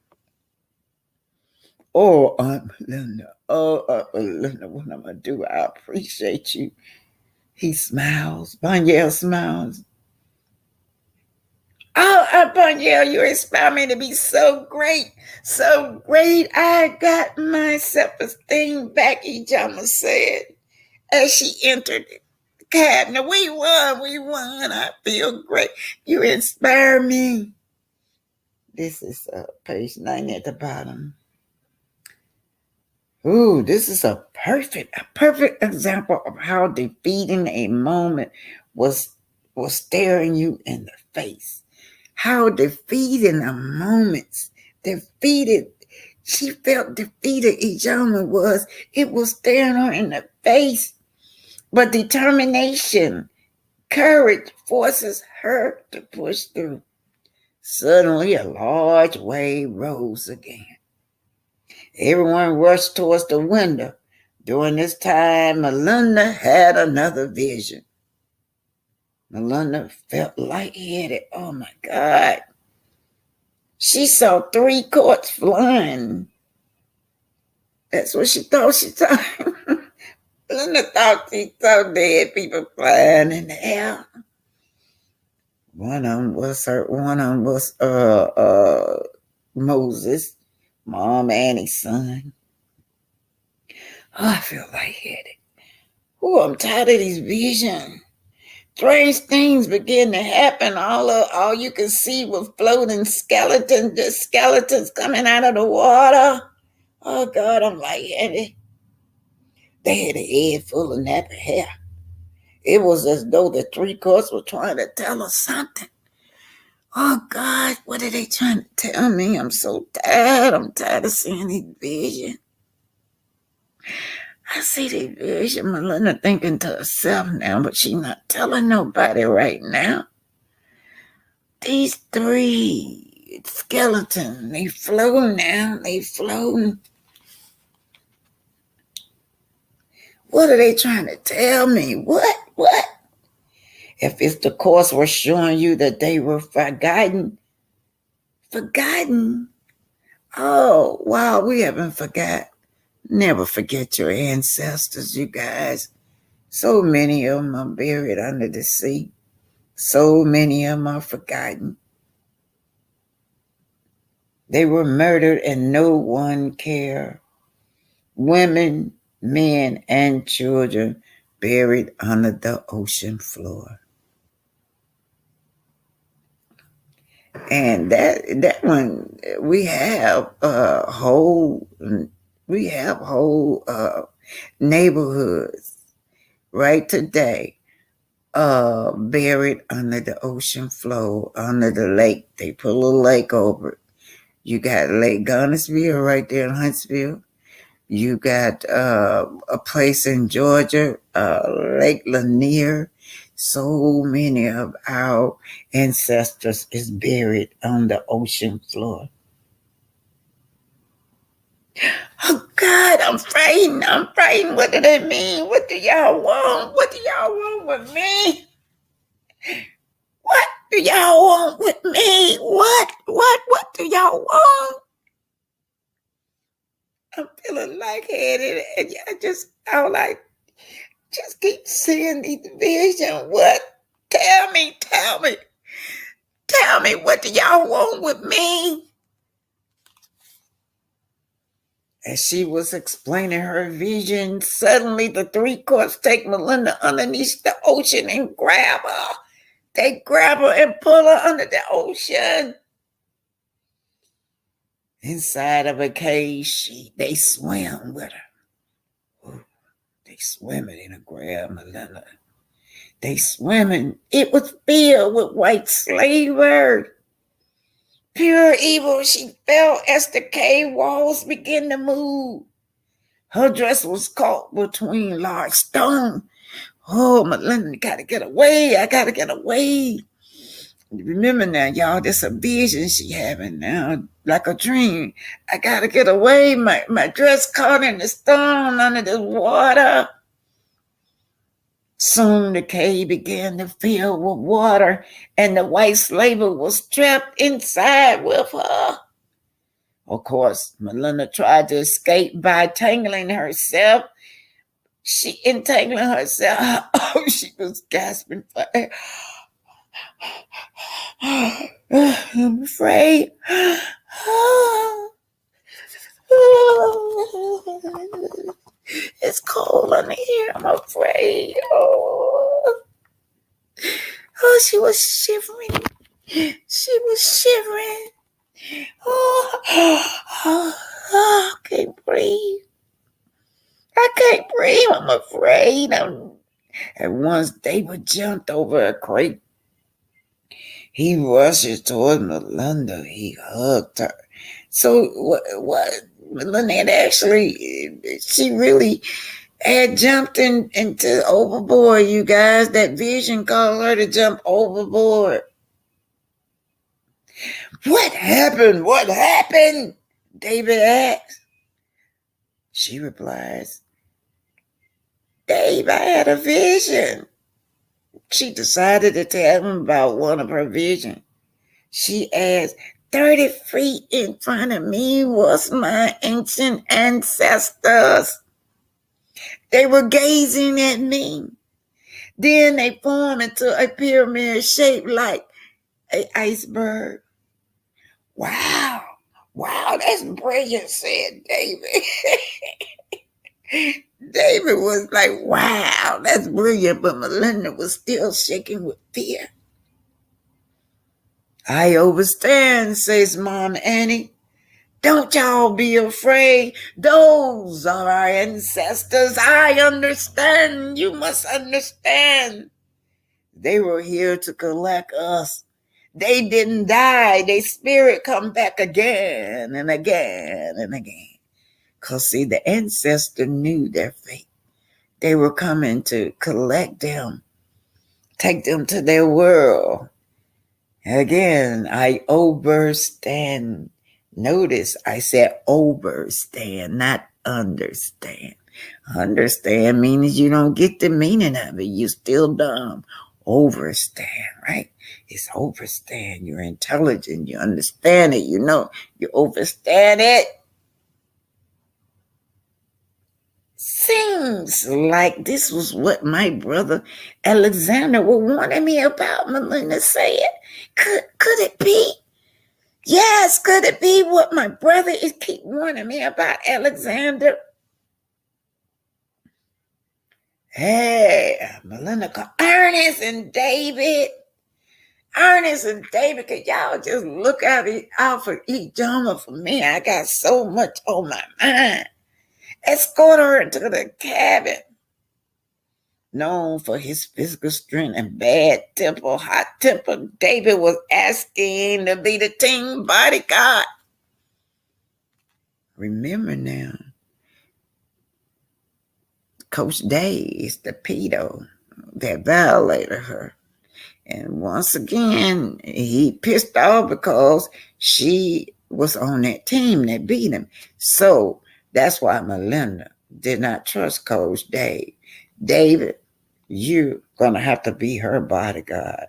Oh, Aunt Melinda. Melinda, what I'm going to do? I appreciate you. He smiles. Bunyel smiles. Oh, Aunt Bunyel, you inspire me to be so great. So great. I got my self-esteem back, Ijama said, as she entered the cabinet. We won. I feel great. You inspire me. This is page 9 at the bottom. Ooh, this is a perfect example of how defeating a moment was staring you in the face. How defeating a moment, she felt defeated, Ijoma was. It was staring her in the face. But determination, courage forces her to push through. Suddenly, a large wave rose again. Everyone rushed towards the window. During this time, Melinda had another vision. Melinda felt lightheaded. Oh my God. She saw 3 courts flying. That's what she thought she saw. Melinda thought she saw dead people flying in the air. One of them was Moses, Mom Annie's son. Oh, I feel lightheaded. Oh, I'm tired of these visions. Strange things begin to happen. All you can see was floating skeletons, just skeletons coming out of the water. Oh God, I'm lightheaded. They had a head full of nappy hair. It was as though the 3 courts were trying to tell us something. Oh God, what are they trying to tell me? I'm so tired. I'm tired of seeing these visions. I see the vision, Melinda thinking to herself now, but she's not telling nobody right now. These 3 skeletons, they floating now, they floating. What are they trying to tell me? What? If it's the course were showing you that they were forgotten? Oh, wow, we haven't forgot. Never forget your ancestors, you guys. So many of them are buried under the sea. So many of them are forgotten. They were murdered and no one cared. Women, men, and children buried under the ocean floor. And that one, we have whole neighborhoods right today buried under the ocean floor, under the lake. They put a little lake over it. You got Lake Garnesville right there in Huntsville. You got a place in Georgia, Lake Lanier. So many of our ancestors is buried on the ocean floor. Oh God, I'm frightened. What do they mean? What do y'all want? What do y'all want with me? What do y'all want with me? What do y'all want? I'm feeling lightheaded, and I just keep seeing these visions. What? Tell me, what do y'all want with me? As she was explaining her vision, suddenly the three courts take Melinda underneath the ocean and grab her. They grab her and pull her under the ocean. Inside of a cage, they swim with her. Ooh, they swimming in a grab Melinda. They swimming. It was filled with white slaver. Pure evil, she fell as the cave walls began to move. Her dress was caught between large stones. Oh, Melinda, gotta get away. I gotta get away. Remember now, y'all, this a vision she having now, like a dream. I gotta get away. My dress caught in the stone under the water. Soon the cave began to fill with water, and the white slaver was trapped inside with her. Of course, Melinda tried to escape by tangling herself. She entangling herself. Oh, she was gasping for air. I'm afraid. It's cold in here. I'm afraid. Oh, she was shivering. She was shivering. I can't breathe. I can't breathe. I'm afraid. At once, David jumped over a crate. He rushes toward Melinda. He hugged her. So what Melinda had actually, she really had jumped into overboard, you guys. That vision caused her to jump overboard. What happened? What happened? David asked. She replies, Dave, I had a vision. She decided to tell him about one of her visions. She asked, 30 feet in front of me was my ancient ancestors. They were gazing at me. Then they formed into a pyramid shaped like an iceberg. Wow, that's brilliant, said David. David was like, wow, that's brilliant, but Melinda was still shaking with fear. I understand, says Mom Annie. Don't y'all be afraid. Those are our ancestors. I understand. You must understand. They were here to collect us. They didn't die. Their spirit come back again and again and again. Because, see, the ancestor knew their fate. They were coming to collect them, take them to their world. Again, I overstand. Notice I said overstand, not understand. Understand means you don't get the meaning of it. You still dumb. Overstand, right? It's overstand. You're intelligent. You understand it. You know, you overstand it. Seems like this was what my brother Alexander was warning me about, Melinda said. Could it be? Yes, could it be what my brother is keep warning me about, Alexander? Hey, Melinda called Ernest and David. Ernest and David, could y'all just look out for each other for me? I got so much on my mind. Escort her into the cabin. Known for his physical strength and bad temper, hot temper, David was asking to be the team bodyguard. Remember now, Coach Day is the pedo that violated her. And once again, he pissed off because she was on that team that beat him. So that's why Melinda did not trust Coach Dave. David, you're going to have to be her bodyguard.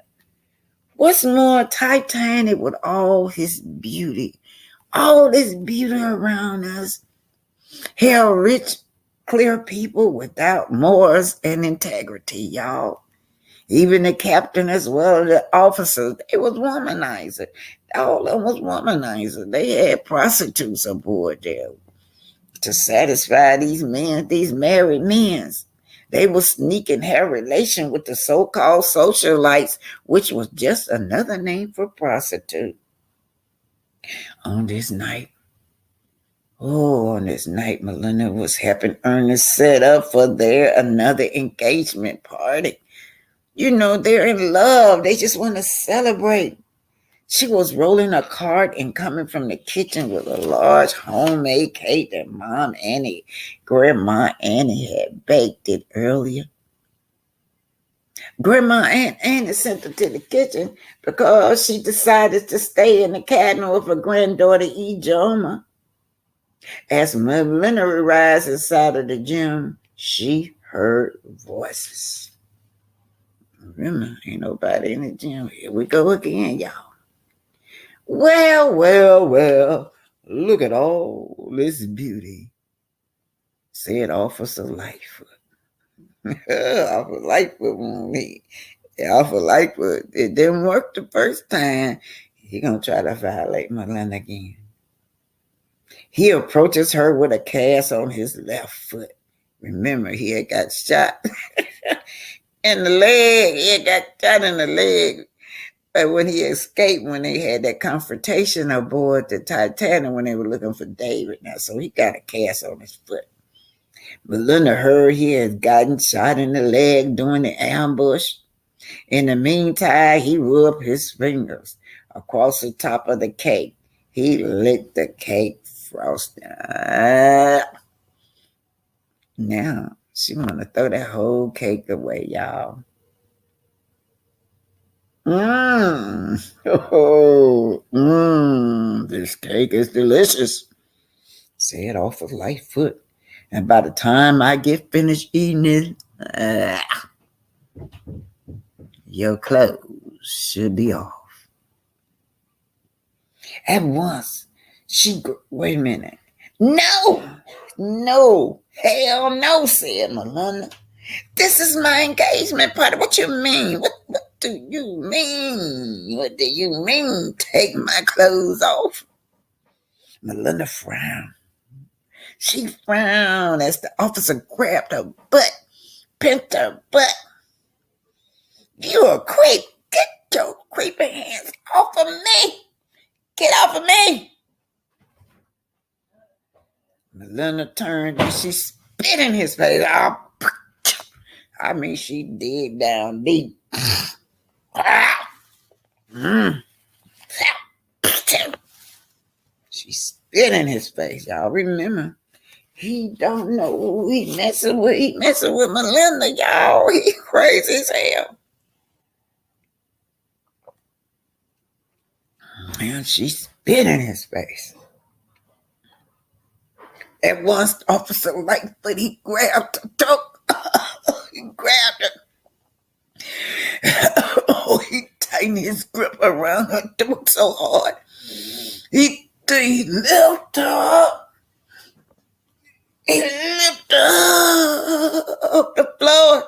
What's more, Titanic with all his beauty, all this beauty around us, Hell, rich, clear people without morals and integrity, y'all. Even the captain as well as the officers, they was womanizer. All of them was womanizer. They had prostitutes aboard there to satisfy these men, these married men. They were sneaking her relation with the so-called socialites, which was just another name for prostitute. On this night, Melinda was helping Ernest set up for their another engagement party. You know, they're in love. They just want to celebrate. She was rolling a cart and coming from the kitchen with a large homemade cake that Grandma Annie had baked it earlier. Grandma Annie sent her to the kitchen because she decided to stay in the cabin with her granddaughter Ijoma. As Melinda arrived inside of the gym, she heard voices. Remember, ain't nobody in the gym. Here we go again, y'all. Well, look at all this beauty, said Officer Lightfoot. Officer Lightfoot won't need. Officer Lightfoot, it didn't work the first time. He gonna try to violate Melinda again. He approaches her with a cast on his left foot. Remember, he had got shot in the leg. He had got shot in the leg. But when he escaped, when they had that confrontation aboard the Titanic, when they were looking for David now, so he got a cast on his foot. Melinda heard he had gotten shot in the leg during the ambush. In the meantime, he rubbed his fingers across the top of the cake. He licked the cake frosting. Now, she want to throw that whole cake away, y'all. This cake is delicious, said Officer Lightfoot. And by the time I get finished eating it, your clothes should be off. At once, wait a minute. No, hell no, said Melinda. This is my engagement party. What you mean? What do you mean? What do you mean, take my clothes off? Melinda frowned. She frowned as the officer grabbed her butt, pinched her butt. You're a creep. Get your creepy hands off of me. Get off of me. Melinda turned and she spit in his face. I mean, she dig down deep. She spit in his face. Y'all remember, he don't know who he messing with. He messing with Melinda, y'all. He crazy as hell. And she spit in his face. At once, Officer Lightfoot, he grabbed her throat. He grabbed her. He tightened his grip around her throat so hard. He lifted her up. He lifted her up the floor.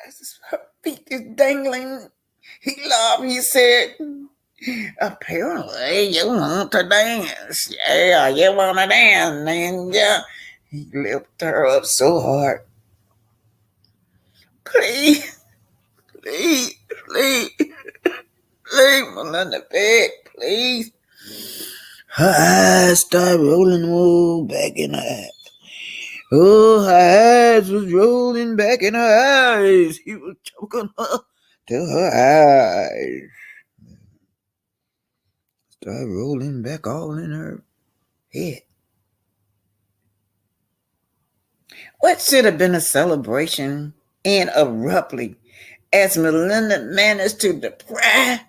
As her feet is dangling, he laughed. He said, apparently you want to dance. Yeah, you want to dance. And yeah, he lifted her up so hard. Please, Melinda, beg, please. Her eyes started rolling back in her head. Oh, her eyes was rolling back in her eyes. He was choking her till her eyes started rolling back all in her head. What should have been a celebration ended abruptly as Melinda managed to deprive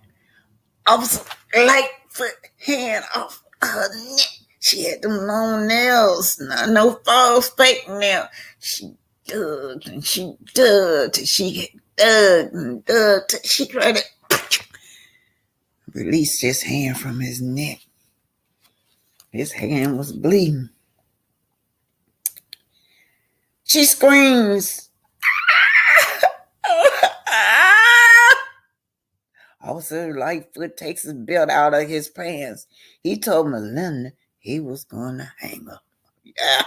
Officer Lightfoot hand off her neck. She had them long nails, not no false fake nail. She dug and she dug till she dug and dug till she tried to release his hand from his neck. His hand was bleeding. She screams. Officer Lightfoot takes his belt out of his pants. He told Melinda he was going to hang her. Yeah.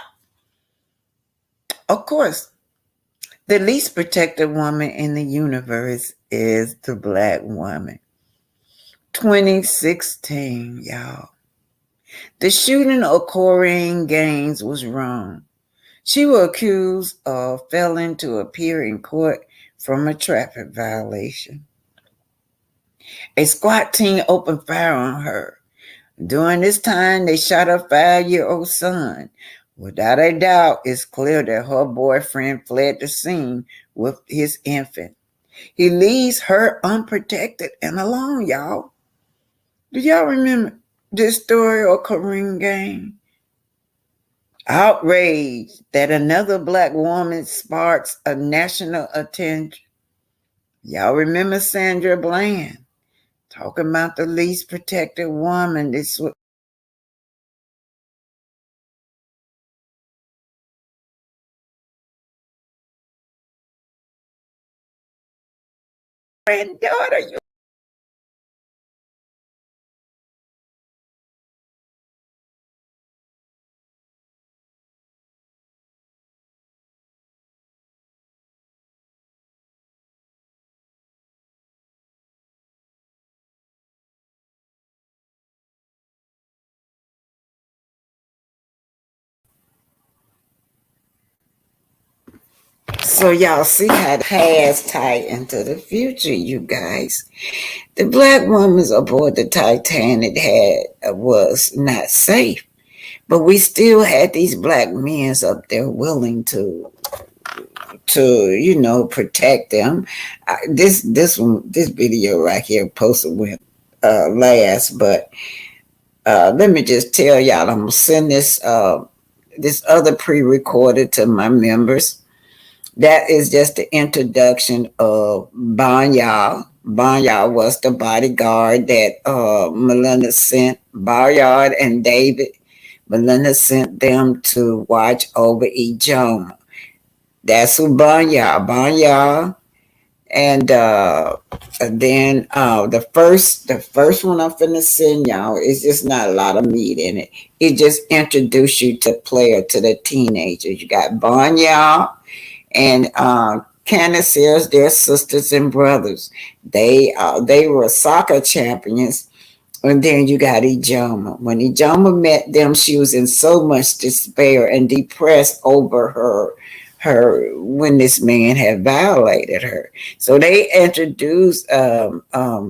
Of course, the least protected woman in the universe is the black woman. 2016, y'all. The shooting of Corrine Gaines was wrong. She was accused of failing to appear in court from a traffic violation. A SWAT team opened fire on her. During this time, they shot her 5-year-old son. Without a doubt, it's clear that her boyfriend fled the scene with his infant. He leaves her unprotected and alone, y'all. Do y'all remember this story of Corrine Gaines? Outrage that another black woman sparks a national attention. Y'all remember Sandra Bland talking about the least protected woman? This was granddaughter. So y'all see how the past tie into the future, you guys. The black woman aboard the Titanic was not safe, but we still had these black men up there willing to protect them. This video right here posted with last, but let me just tell y'all, I'm gonna send this other pre-recorded to my members. That is just the introduction of Banya. Banya was the bodyguard that Melinda sent. Bayard and David, Melinda sent them to watch over Ijoma. That's who Banya. And then the first one I'm finna send y'all is just not a lot of meat in it. It just introduced you to the teenagers. You got Banya and Candace, their sisters and brothers. They were soccer champions. And then you got Ijoma. When Ijoma met them, she was in so much despair and depressed over her when this man had violated her. So they introduced Ijoma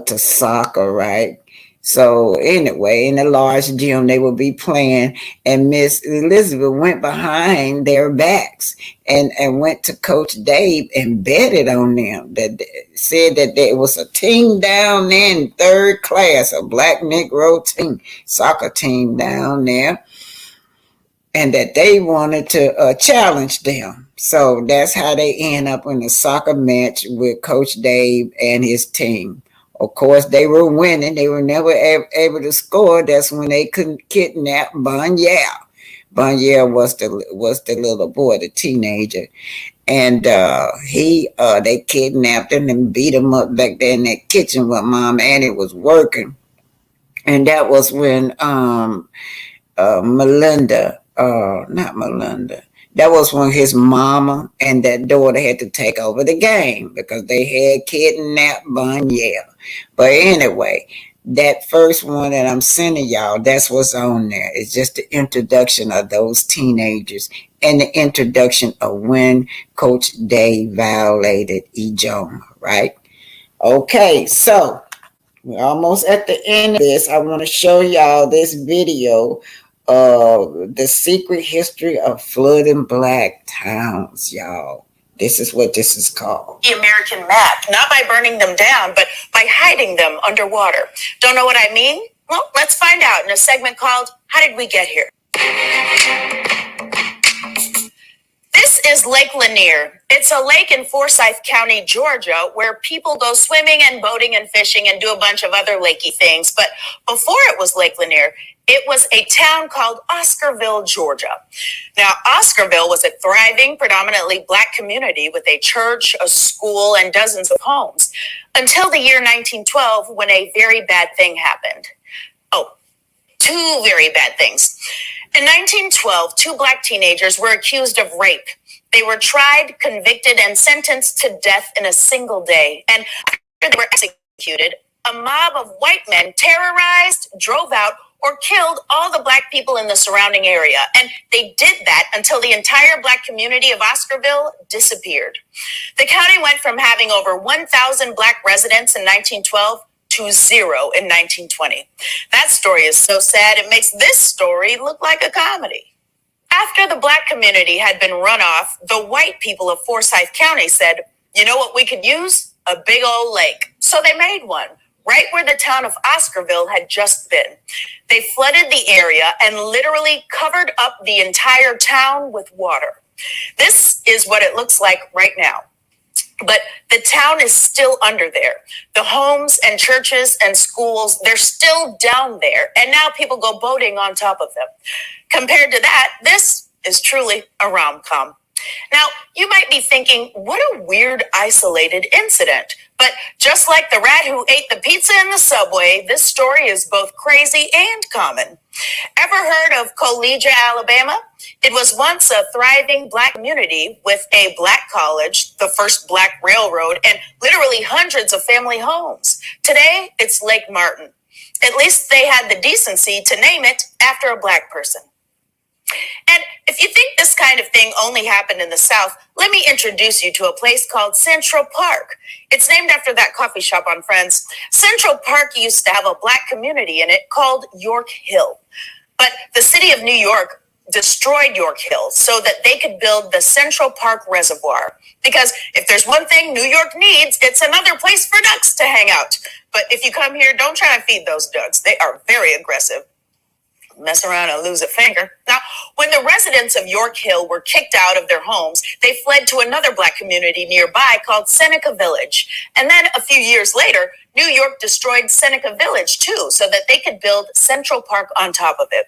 to soccer, right? So anyway, in the large gym, they would be playing, and Miss Elizabeth went behind their backs and went to Coach Dave and betted on them. That said that there was a team down there in third class, a black Negro team, soccer team down there, and that they wanted to challenge them. So that's how they end up in a soccer match with Coach Dave and his team. Of course, they were winning. They were never able to score. That's when they couldn't kidnap Banya. Banya was the little boy, the teenager, and they kidnapped him and beat him up back there in that kitchen where Mom Annie was working, and that was when not Melinda. That was when his mama and that daughter had to take over the game because they had kidnapped Banya. But anyway, that first one that I'm sending y'all, that's what's on there. It's just the introduction of those teenagers and the introduction of when Coach Dave violated Ijoma, right? Okay, so we're almost at the end of this. I want to show y'all this video of the secret history of flooding black towns, y'all. This is what this is called. The American map, not by burning them down, but by hiding them underwater. Don't know what I mean? Well, let's find out in a segment called How Did We Get Here? This This is Lake Lanier. It's a lake in Forsyth County, Georgia, where people go swimming and boating and fishing and do a bunch of other lakey things. But before it was Lake Lanier, it was a town called Oscarville, Georgia. Now, Oscarville was a thriving, predominantly Black community with a church, a school, and dozens of homes until the year 1912 when a very bad thing happened. Oh, two very bad things. In 1912, two Black teenagers were accused of rape. They were tried, convicted, and sentenced to death in a single day. And after they were executed, a mob of white men terrorized, drove out, or killed all the Black people in the surrounding area. And they did that until the entire Black community of Oscarville disappeared. The county went from having over 1,000 Black residents in 1912 to 0 in 1920. That story is so sad, it makes this story look like a comedy. After the Black community had been run off, the white people of Forsyth County said, you know what we could use? A big old lake. So they made one, right where the town of Oscarville had just been. They flooded the area and literally covered up the entire town with water. This is what it looks like right now. But the town is still under there. The homes and churches and schools, they're still down there. And now people go boating on top of them. Compared to that, this is truly a rom-com. Now, you might be thinking, what a weird, isolated incident. But just like the rat who ate the pizza in the subway, this story is both crazy and common. Ever heard of Collegia, Alabama? It was once a thriving Black community with a Black college, the first Black railroad, and literally hundreds of family homes. Today, it's Lake Martin. At least they had the decency to name it after a Black person. And if you think this kind of thing only happened in the South, let me introduce you to a place called Central Park. It's named after that coffee shop on Friends. Central Park used to have a Black community in it called York Hill. But the city of New York destroyed York Hill so that they could build the Central Park Reservoir. Because if there's one thing New York needs, it's another place for ducks to hang out. But if you come here, don't try and feed those ducks. They are very aggressive. Mess around and lose a finger. Now, when the residents of York Hill were kicked out of their homes, they fled to another Black community nearby called Seneca Village. And then a few years later, New York destroyed Seneca Village too, so that they could build Central Park on top of it.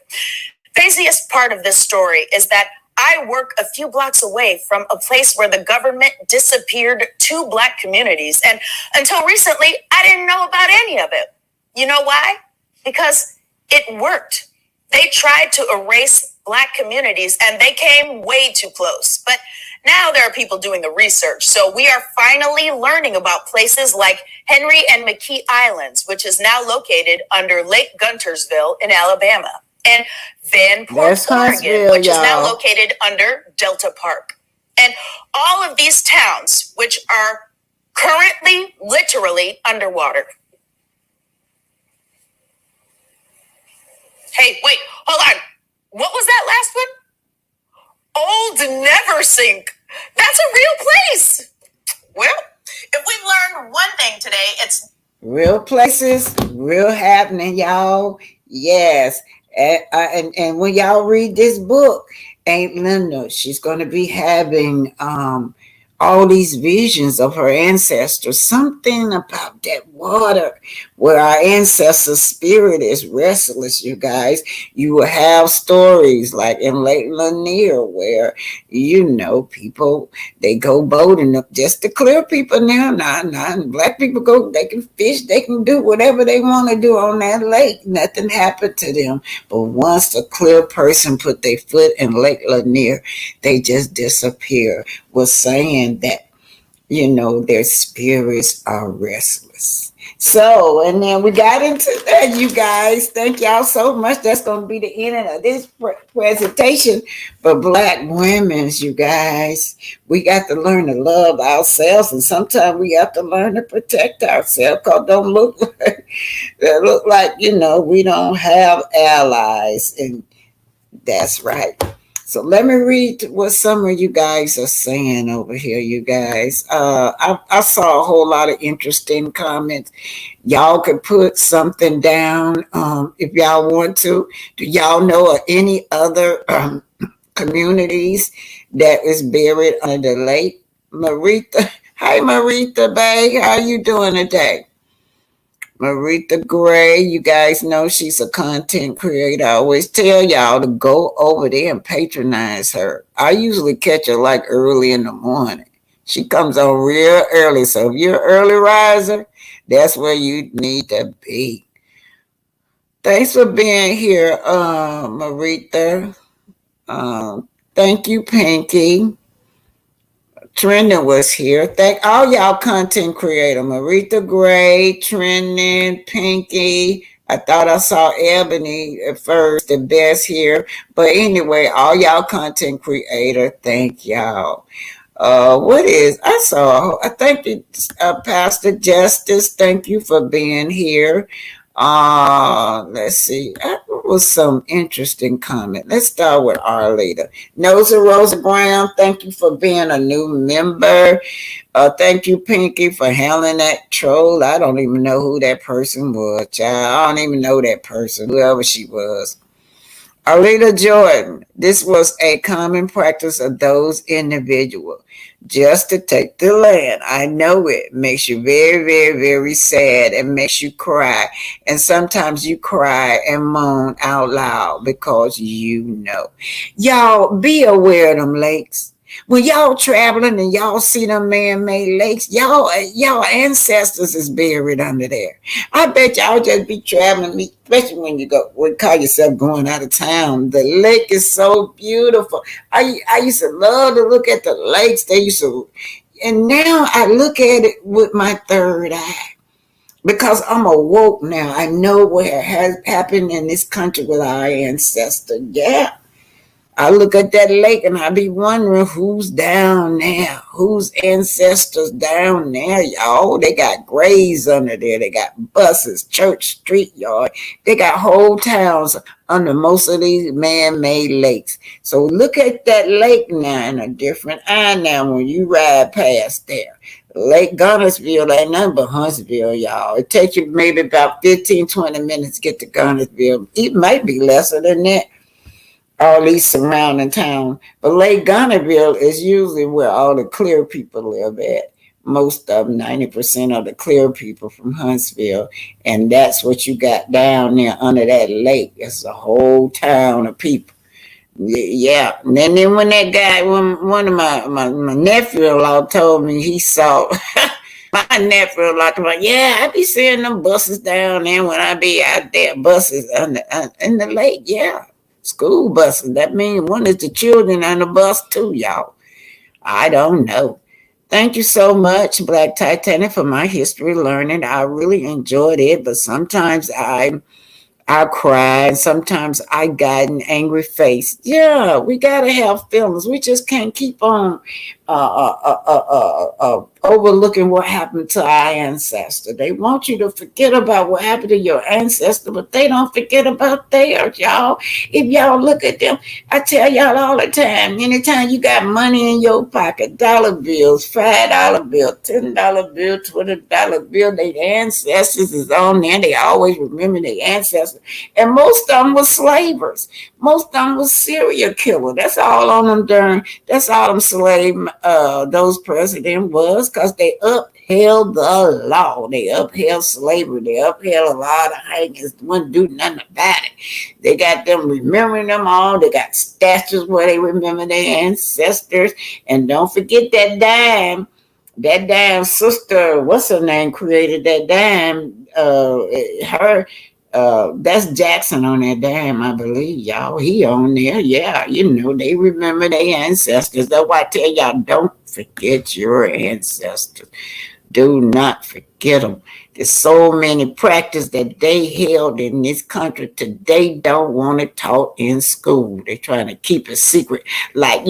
The craziest part of this story is that I work a few blocks away from a place where the government disappeared two Black communities. And until recently, I didn't know about any of it. You know why? Because it worked. They tried to erase Black communities and they came way too close. But now there are people doing the research. So we are finally learning about places like Henry and McKee Islands, which is now located under Lake Guntersville in Alabama. And Van Port, Oregon, which is now located under Delta Park. And all of these towns, which are currently literally underwater. Hey, wait, hold on. What was that last one? Old Neversink. That's a real place. Well, if we've learned one thing today, it's real places, real happening, y'all. Yes. And when y'all read this book, Aunt Linda, she's going to be having all these visions of her ancestors. Something about that water where our ancestors' spirit is restless, you guys. You will have stories like in Lake Lanier where, people, they go boating up just to clear people now. Not Black people go, they can fish, they can do whatever they want to do on that lake. Nothing happened to them. But once a clear person put their foot in Lake Lanier, they just disappear. Was saying that, their spirits are restless. So, and then we got into that, you guys. Thank y'all so much. That's going to be the end of this presentation for Black women, you guys. We got to learn to love ourselves, and sometimes we have to learn to protect ourselves because don't look like, we don't have allies, and that's right. So let me read what some of you guys are saying over here, you guys. I saw a whole lot of interesting comments. Y'all could put something down if y'all want to. Do y'all know of any other communities that is buried under the lake. Marita, hi Marita, babe, how you doing today? Marita Gray, you guys know she's a content creator. I always tell y'all to go over there and patronize her. I usually catch her like early in the morning. She comes on real early. So if you're an early riser, that's where you need to be. Thanks for being here, Marita. Thank you, Pinky. Trending was here. Thank all y'all content creator. Marita Gray, Trending, Pinky. I thought I saw Ebony at first, the best here. But anyway, all y'all content creator, thank y'all. I thank you, Pastor Justice. Thank you for being here. Let's see. That was some interesting comment. Let's start with our leader. Nosa Rosa Brown, thank you for being a new member. Thank you, Pinky, for handling that troll. I don't even know who that person was, child. I don't even know that person, whoever she was. Alita Jordan, this was a common practice of those individuals just to take the land. I know it makes you very, very, very sad and makes you cry. And sometimes you cry and moan out loud because you know. Y'all be aware of them lakes. When y'all traveling and y'all see them man-made lakes, y'all ancestors is buried under there. I bet y'all just be traveling, especially when you call yourself going out of town. The lake is so beautiful. I used to love to look at the lakes. And now I look at it with my third eye. Because I'm awoke now. I know what has happened in this country with our ancestors. Yeah. I look at that lake and I be wondering who's down there, whose ancestors down there, y'all. They got graves under there. They got buses, church, street yard. They got whole towns under most of these man-made lakes. So look at that lake now in a different eye now when you ride past there. Lake Gunnersville ain't nothing but Huntsville, y'all. It takes you maybe about 15, 20 minutes to get to Gunnersville. It might be lesser than that. All these surrounding towns. But Lake Gunnersville is usually where all the clear people live at. Most of them, 90% of the clear people from Huntsville. And that's what you got down there under that lake. It's a whole town of people. Yeah. And then when that guy, one of my nephew-in-law told me he saw... My nephew-in-law told me, yeah, I be seeing them buses down there when I be out there. Buses in the lake, yeah. School buses. That means one is the children on the bus too, y'all. I don't know. Thank you so much, Black Titanic, for my history learning. I really enjoyed it, but sometimes I cry and sometimes I got an angry face. Yeah, we gotta have feelings. We just can't keep on overlooking what happened to our ancestor. They want you to forget about what happened to your ancestor, but they don't forget about theirs, y'all. If y'all look at them, I tell y'all all the time, anytime you got money in your pocket, dollar bills, $5 bill, $10 bill, $20 bill, their ancestors is on there. They always remember their ancestors. And most of them were slavers. Most of them was serial killers. That's all on them that's all them slave, those presidents was, because they upheld the law. They upheld slavery. They upheld a lot of hangings. Wouldn't do nothing about it. They got them remembering them all. They got statues where they remember their ancestors. And don't forget that dime. That damn sister, what's her name, created that dime. That's Jackson on that dam, I believe, y'all. He on there. Yeah, they remember their ancestors. That's why I tell y'all, don't forget your ancestors. Do not forget them. There's so many practices that they held in this country today don't want it taught in school. They're trying to keep it secret. Like,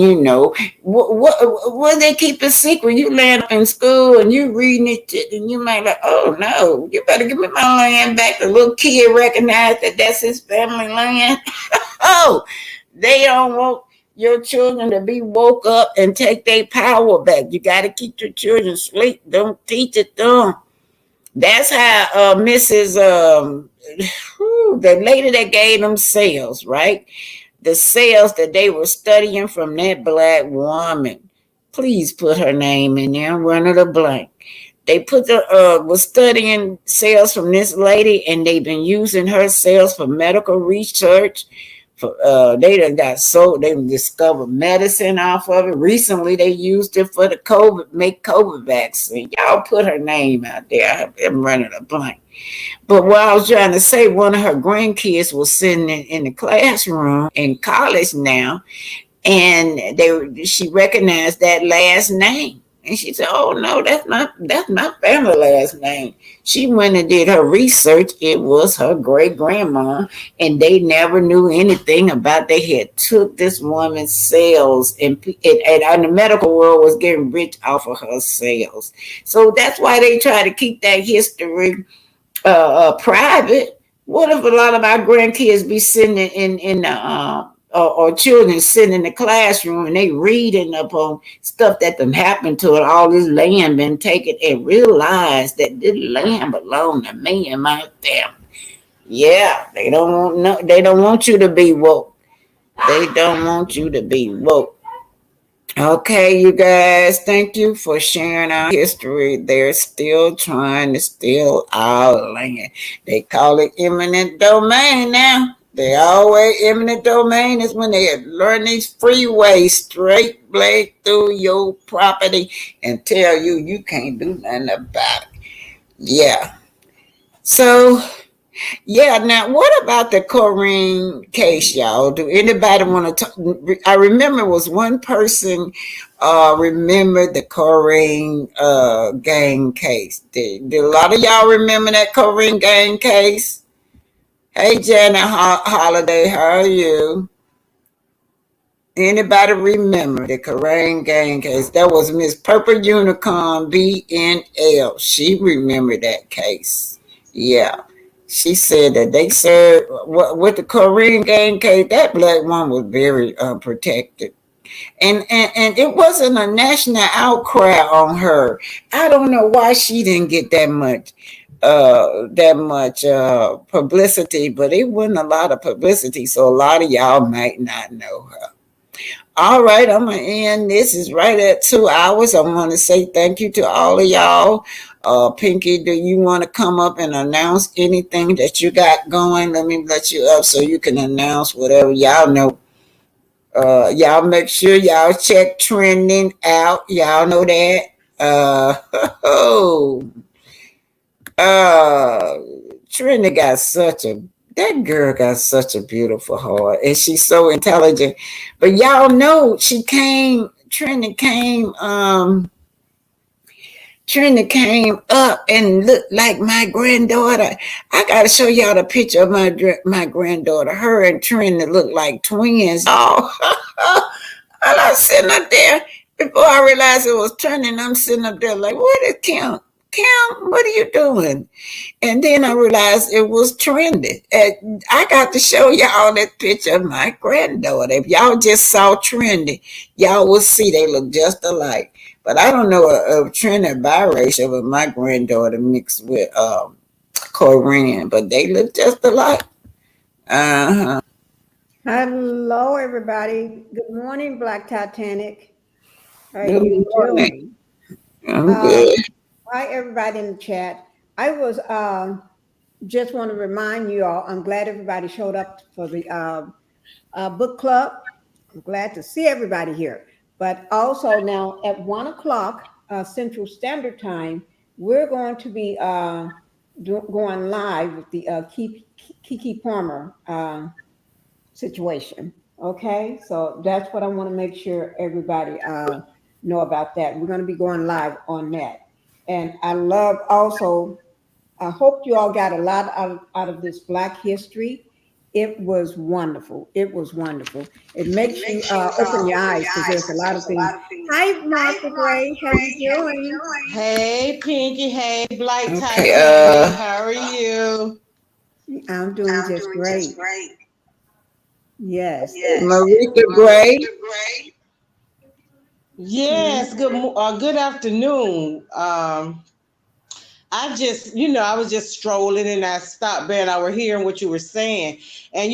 what they keep it secret? You land up in school and you reading it and you might like, oh no, you better give me my land back. The little kid recognized that that's his family land. Oh, they don't want your children to be woke up and take their power back. You got to keep your children asleep. Don't teach it to them. That's how Mrs. The lady that gave them sales, right? the cells that they were studying from that black woman. Please put her name in there, run it a blank. They was studying cells from this lady, and they've been using her cells for medical research. For they discovered medicine off of it. Recently, they used it for the COVID vaccine. Y'all put her name out there. I'm running a blank. But what I was trying to say, one of her grandkids was sitting in the classroom in college now, and she recognized that last name. And she said, "Oh no, that's my family last name." She went and did her research. It was her great grandma, and they never knew anything about. They had took this woman's cells, and the medical world was getting rich off of her cells. So that's why they try to keep that history private. What if a lot of our grandkids be sitting in the or children sitting in the classroom and they reading up on stuff that done happened to it, all this land been taken, and realize that this land belonged to me and my family. Yeah, they don't want you to be woke. They don't want you to be woke. Okay, you guys, thank you for sharing our history. They're still trying to steal our land. They call it eminent domain now. They always eminent domain is when they learn these freeways straight blade through your property and tell you can't do nothing about it. Yeah. So yeah, now what about the Corrine case, y'all? Do anybody want to talk? I remember it was one person remembered the Corrine gang case. Did a lot of y'all remember that Corrine gang case? Hey, Janet Holiday, how are you? Anybody remember the Corrine gang case? That was Miss Purple Unicorn BNL. She remembered that case. Yeah. She said that they said with the Korean gang case, that black woman was very protected. And it wasn't a national outcry on her. I don't know why she didn't get that much publicity, but it wasn't a lot of publicity, so a lot of y'all might not know her. All right, I'm gonna end. This is right at 2 hours. I want to say thank you to all of y'all. Pinky, do you want to come up and announce anything that you got going? Let me let you up so you can announce whatever y'all know. Y'all make sure y'all check trending out. Y'all know that. Trina that girl got such a beautiful heart, and she's so intelligent. But y'all know Trina came up and looked like my granddaughter. I gotta show y'all the picture of my granddaughter. Her and Trina look like twins. Oh, I'm sitting up there before I realized it was Trina. I'm sitting up there like, what is Kim? Kim, what are you doing? And then I realized it was Trendy. And I got to show y'all that picture of my granddaughter. If y'all just saw Trendy, y'all will see they look just alike. But I don't know if Trendy biracial, but my granddaughter mixed with Korean, but they look just alike. Uh-huh. Hello, everybody. Good morning, Black Titanic. How are you doing? I'm good. Hi, everybody in the chat. I was just want to remind you all, I'm glad everybody showed up for the book club. I'm glad to see everybody here. But also now at 1 o'clock Central Standard Time, we're going to be going live with the Keke Palmer situation. Okay, so that's what I want to make sure everybody know about that. We're going to be going live on that. And I love also, I hope you all got a lot out of this Black history. It was wonderful. It was wonderful. It makes you open your eyes because there's a lot of things. Hi, Martha Gray. How you doing? Hey, Pinky. Hey, Black Titanic. How are you? I'm doing just great. Yes. Marita Gray. Yes. Good afternoon. I just, I was just strolling and I stopped by and I was hearing what you were saying. And,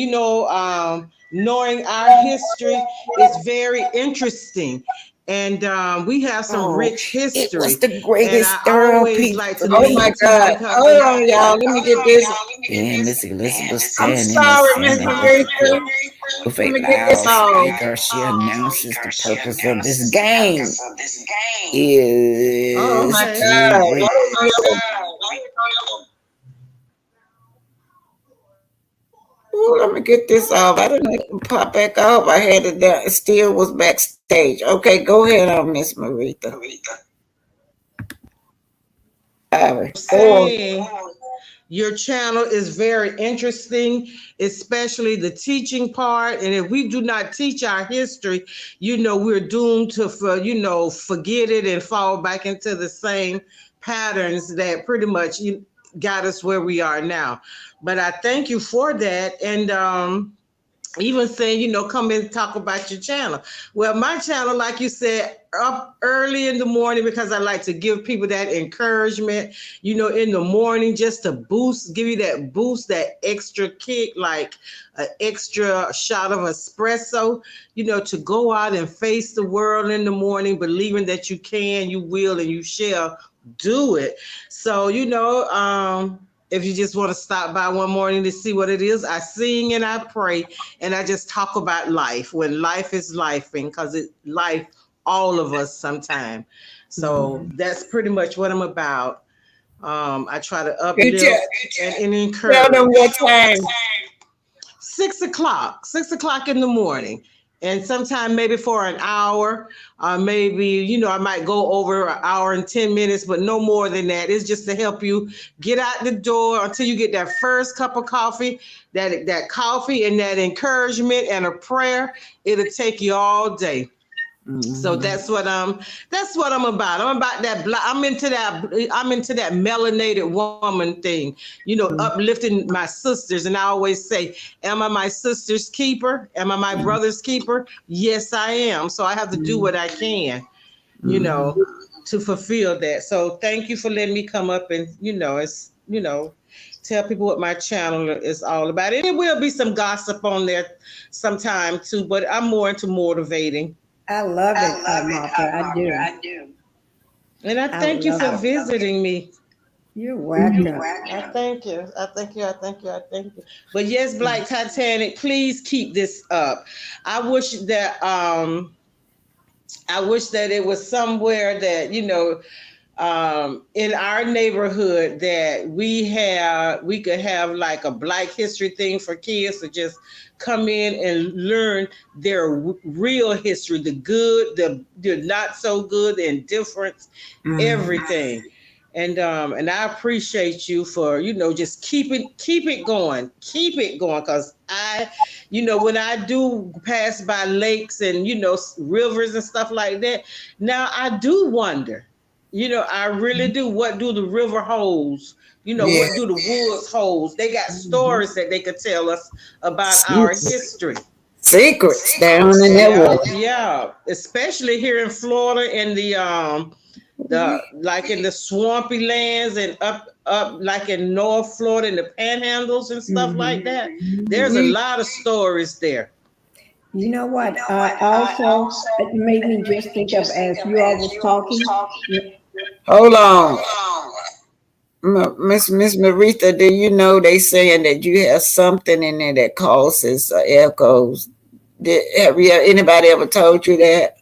knowing our history is very interesting. And we have some Oh, rich it was history. the And greatest I stir always pizza. like to Oh my listen to you God. because Hold on, y'all. Let me get this. Then Miss Elizabeth I'm standing in sorry, Miss center of the Marita. court with Let a me get this on. loudspeaker. She announces the purpose of this game Oh, is okay. to bring. Ooh, let me get this off. I didn't pop back off. I had it down. It still was backstage. Okay, go ahead on, Miss Marita. Sorry. Oh, Saying your channel is very interesting, especially the teaching part. And if we do not teach our history, we're doomed to, forget it and fall back into the same patterns that pretty much got us where we are now. But I thank you for that. And even saying, come and talk about your channel. Well, my channel, like you said, up early in the morning because I like to give people that encouragement, in the morning just to give you that boost, that extra kick, like an extra shot of espresso, to go out and face the world in the morning, believing that you can, you will, and you shall do it. So, if you just want to stop by one morning to see what it is, I sing and I pray and I just talk about life when life is lifing because life all of us sometime. So that's pretty much what I'm about. I try to uplift and tell them encourage. what time. 6 o'clock in the morning. And sometime maybe for an hour, maybe, I might go over an hour and 10 minutes, but no more than that. It's just to help you get out the door until you get that first cup of coffee, that coffee and that encouragement and a prayer. It'll take you all day. So that's what I'm about. I'm about that I'm into that melanated woman thing, uplifting my sisters. And I always say, am I my sister's keeper? Am I my brother's keeper? Yes, I am. So I have to do what I can, to fulfill that. So thank you for letting me come up and, tell people what my channel is all about. And it will be some gossip on there sometime too, but I'm more into motivating. I love it, Martha. I do. And I thank you for visiting me. You're welcome. I thank you. I thank you. I thank you. I thank you. But yes, Black Titanic, please keep this up. I wish that it was somewhere that, in our neighborhood that we could have like a Black history thing for kids to just come in and learn their real history, the good, the not so good, the indifference, everything. And I appreciate you for, just keep it going, because when I do pass by lakes and rivers and stuff like that, now I do wonder. I really do. What do the river holds? What do the woods hold? They got stories that they could tell us about our history. Secrets down in that water. Yeah. Especially here in Florida in the like in the swampy lands and up like in North Florida in the panhandles and stuff like that. There's a lot of stories there. You know what? Also, it made me just think of as you all was talking. Hold on. Miss Marita, do you know they saying that you have something in there that causes echoes? Have anybody ever told you that?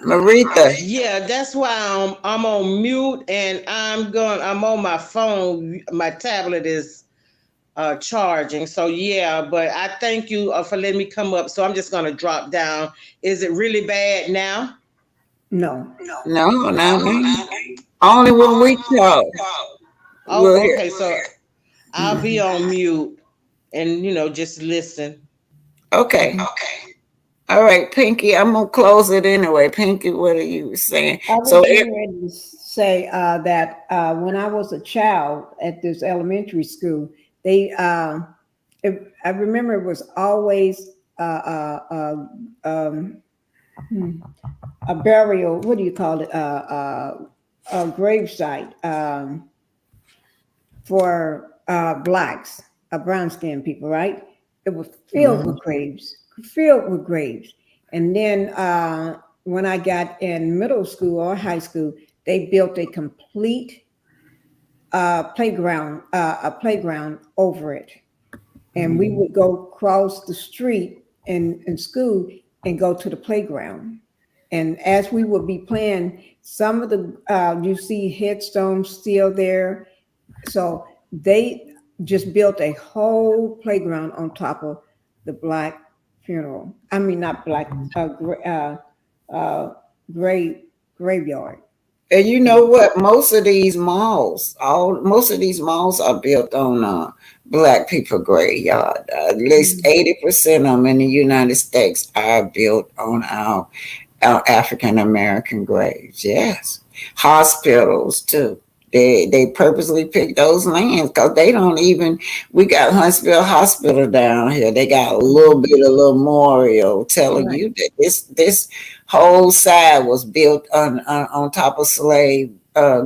Marita. Yeah, that's why I'm on mute and I'm on my phone. My tablet is charging. So yeah, but I thank you for letting me come up. So I'm just gonna drop down. Is it really bad now? No. No. Only when we talk. Oh, okay. So I'll be on mute and just listen. Okay. All right, Pinky, I'm gonna close it anyway. Pinky, what are you saying? I was getting ready to say that when I was a child at this elementary school, they I remember it was always a burial. What do you call it? gravesite for blacks, brown skinned people, right? It was filled with graves, filled with graves. And then when I got in middle school or high school, they built a complete a playground over it. And we would go cross the street in school and go to the playground. And as we would be playing, some of the you see headstones still there. So they just built a whole playground on top of the black funeral. I mean, not black, uh, grave graveyard. And you know what? Most of these malls are built on black people graveyard. At least 80% of them in the United States are built on our African American graves. Yes, hospitals too. They purposely pick those lands because they don't even. We got Huntsville Hospital down here. They got a little bit of little memorial telling Right. you that this whole side was built on top of slave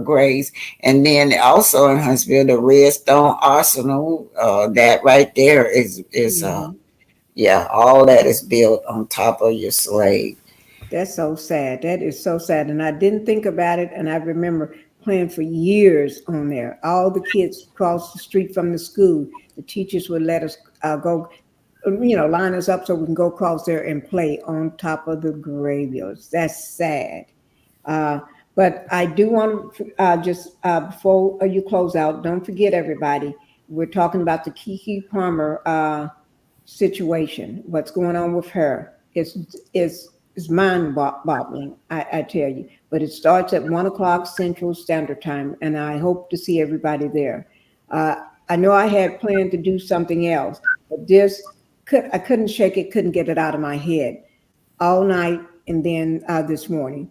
graves, and then also in Huntsville the Redstone Arsenal. That right there is Mhm. yeah, all that is built on top of your slave. That's so sad. That is so sad. And I didn't think about it. And I remember playing for years on there. All the kids across the street from the school, the teachers would let us go, line us up so we can go across there and play on top of the graveyards. That's sad. Uh, but I do want to just before you close out, don't forget everybody. We're talking about the Kiki Palmer situation. What's going on with her is mind boggling. I tell you. But it starts at 1 o'clock Central Standard Time, and I hope to see everybody there. I know I had planned to do something else, but I couldn't shake it, couldn't get it out of my head all night, and then this morning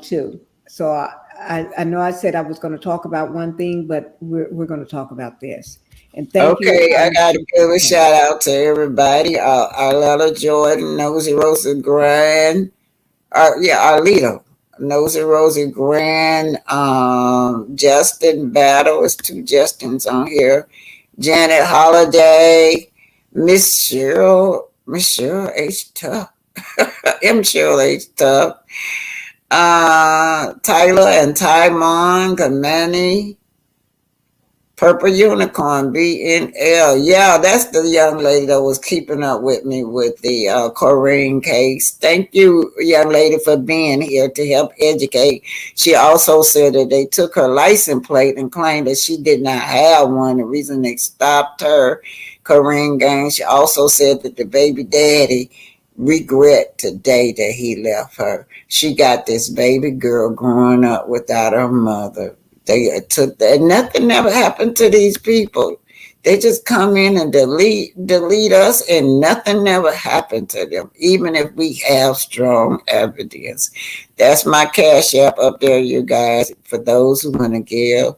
too. So I know I said I was going to talk about one thing, but we're going to talk about this. And thank you. Okay, I got to give a shout out to everybody. Arletta Jordan, Nosy Rosa Grand, yeah, Arlita, Nosy Rosa Grand, Justin Battle, it's two Justins on here, Janet Holiday, Miss Cheryl H. Tuck, M. Cheryl H. Tuck, Tyler and Tymon Kamani, Purple Unicorn, BNL. Yeah, that's the young lady that was keeping up with me with the Corrine case. Thank you, young lady, for being here to help educate. She also said that they took her license plate and claimed that she did not have one. The reason they stopped her, Corrine Gang. She also said that the baby daddy regret today that he left her. She got this baby girl growing up without her mother. They took that. Nothing ever happened to these people. They just come in and delete us, and nothing ever happened to them, even if we have strong evidence. That's my cash app up there, you guys, for those who want to give.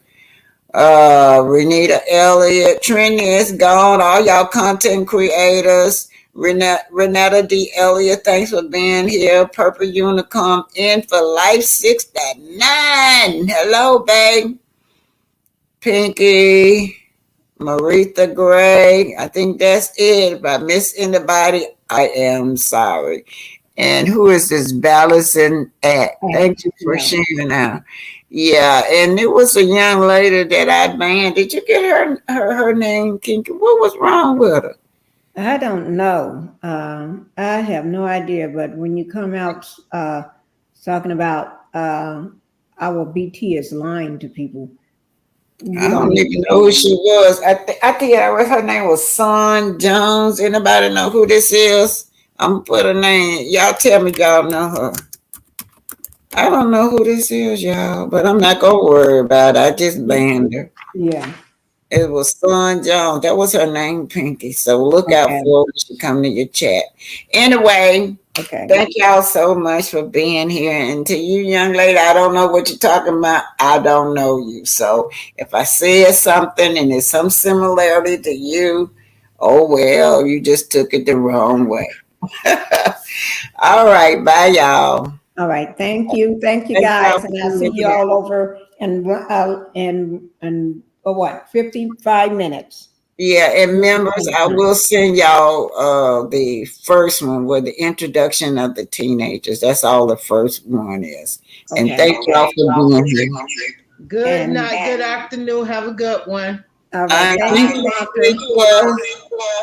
Renita Elliott, Trini is gone. All y'all content creators. Renata D. Elliott, thanks for being here. Purple Unicorn in for life 69. Hello, babe. Pinky, Maritha Gray. I think that's it. If I miss anybody, I am sorry. And who is this Ballison Act? Thank you for sharing that. Yeah, and it was a young lady that I banned. Did you get her name, Kinky? What was wrong with her? I don't know. I have no idea. But when you come out talking about our BT is lying to people, I don't even know who she was. I think her name was Son Jones. Anybody know who this is? I'm gonna put her name. Y'all tell me y'all know her. I don't know who this is, y'all, but I'm not gonna worry about it. I just banned her. Yeah. It was Son Jones. That was her name, Pinky. So look out for her when she come to your chat. Anyway, thank y'all so much for being here. And to you, young lady, I don't know what you're talking about. I don't know you. So if I said something and there's some similarity to you, oh well, you just took it the wrong way. All right, bye y'all. All right. Thank you. Thank you, Thank y'all guys. for And I'll see being you here. all over in what, 55 minutes. Yeah, and members, I will send y'all the first one with the introduction of the teenagers. That's all the first one is. And Okay. thank y'all for being here. Good night, good afternoon. Have a good one. All right. Thank Thank you, you, Doctor. Rachel.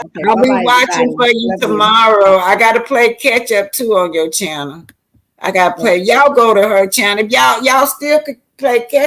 Okay, I'll be bye-bye, watching everybody. for you Love you. tomorrow. I gotta play catch up too on your channel. I gotta play. Y'all go to her channel. Y'all still could play catch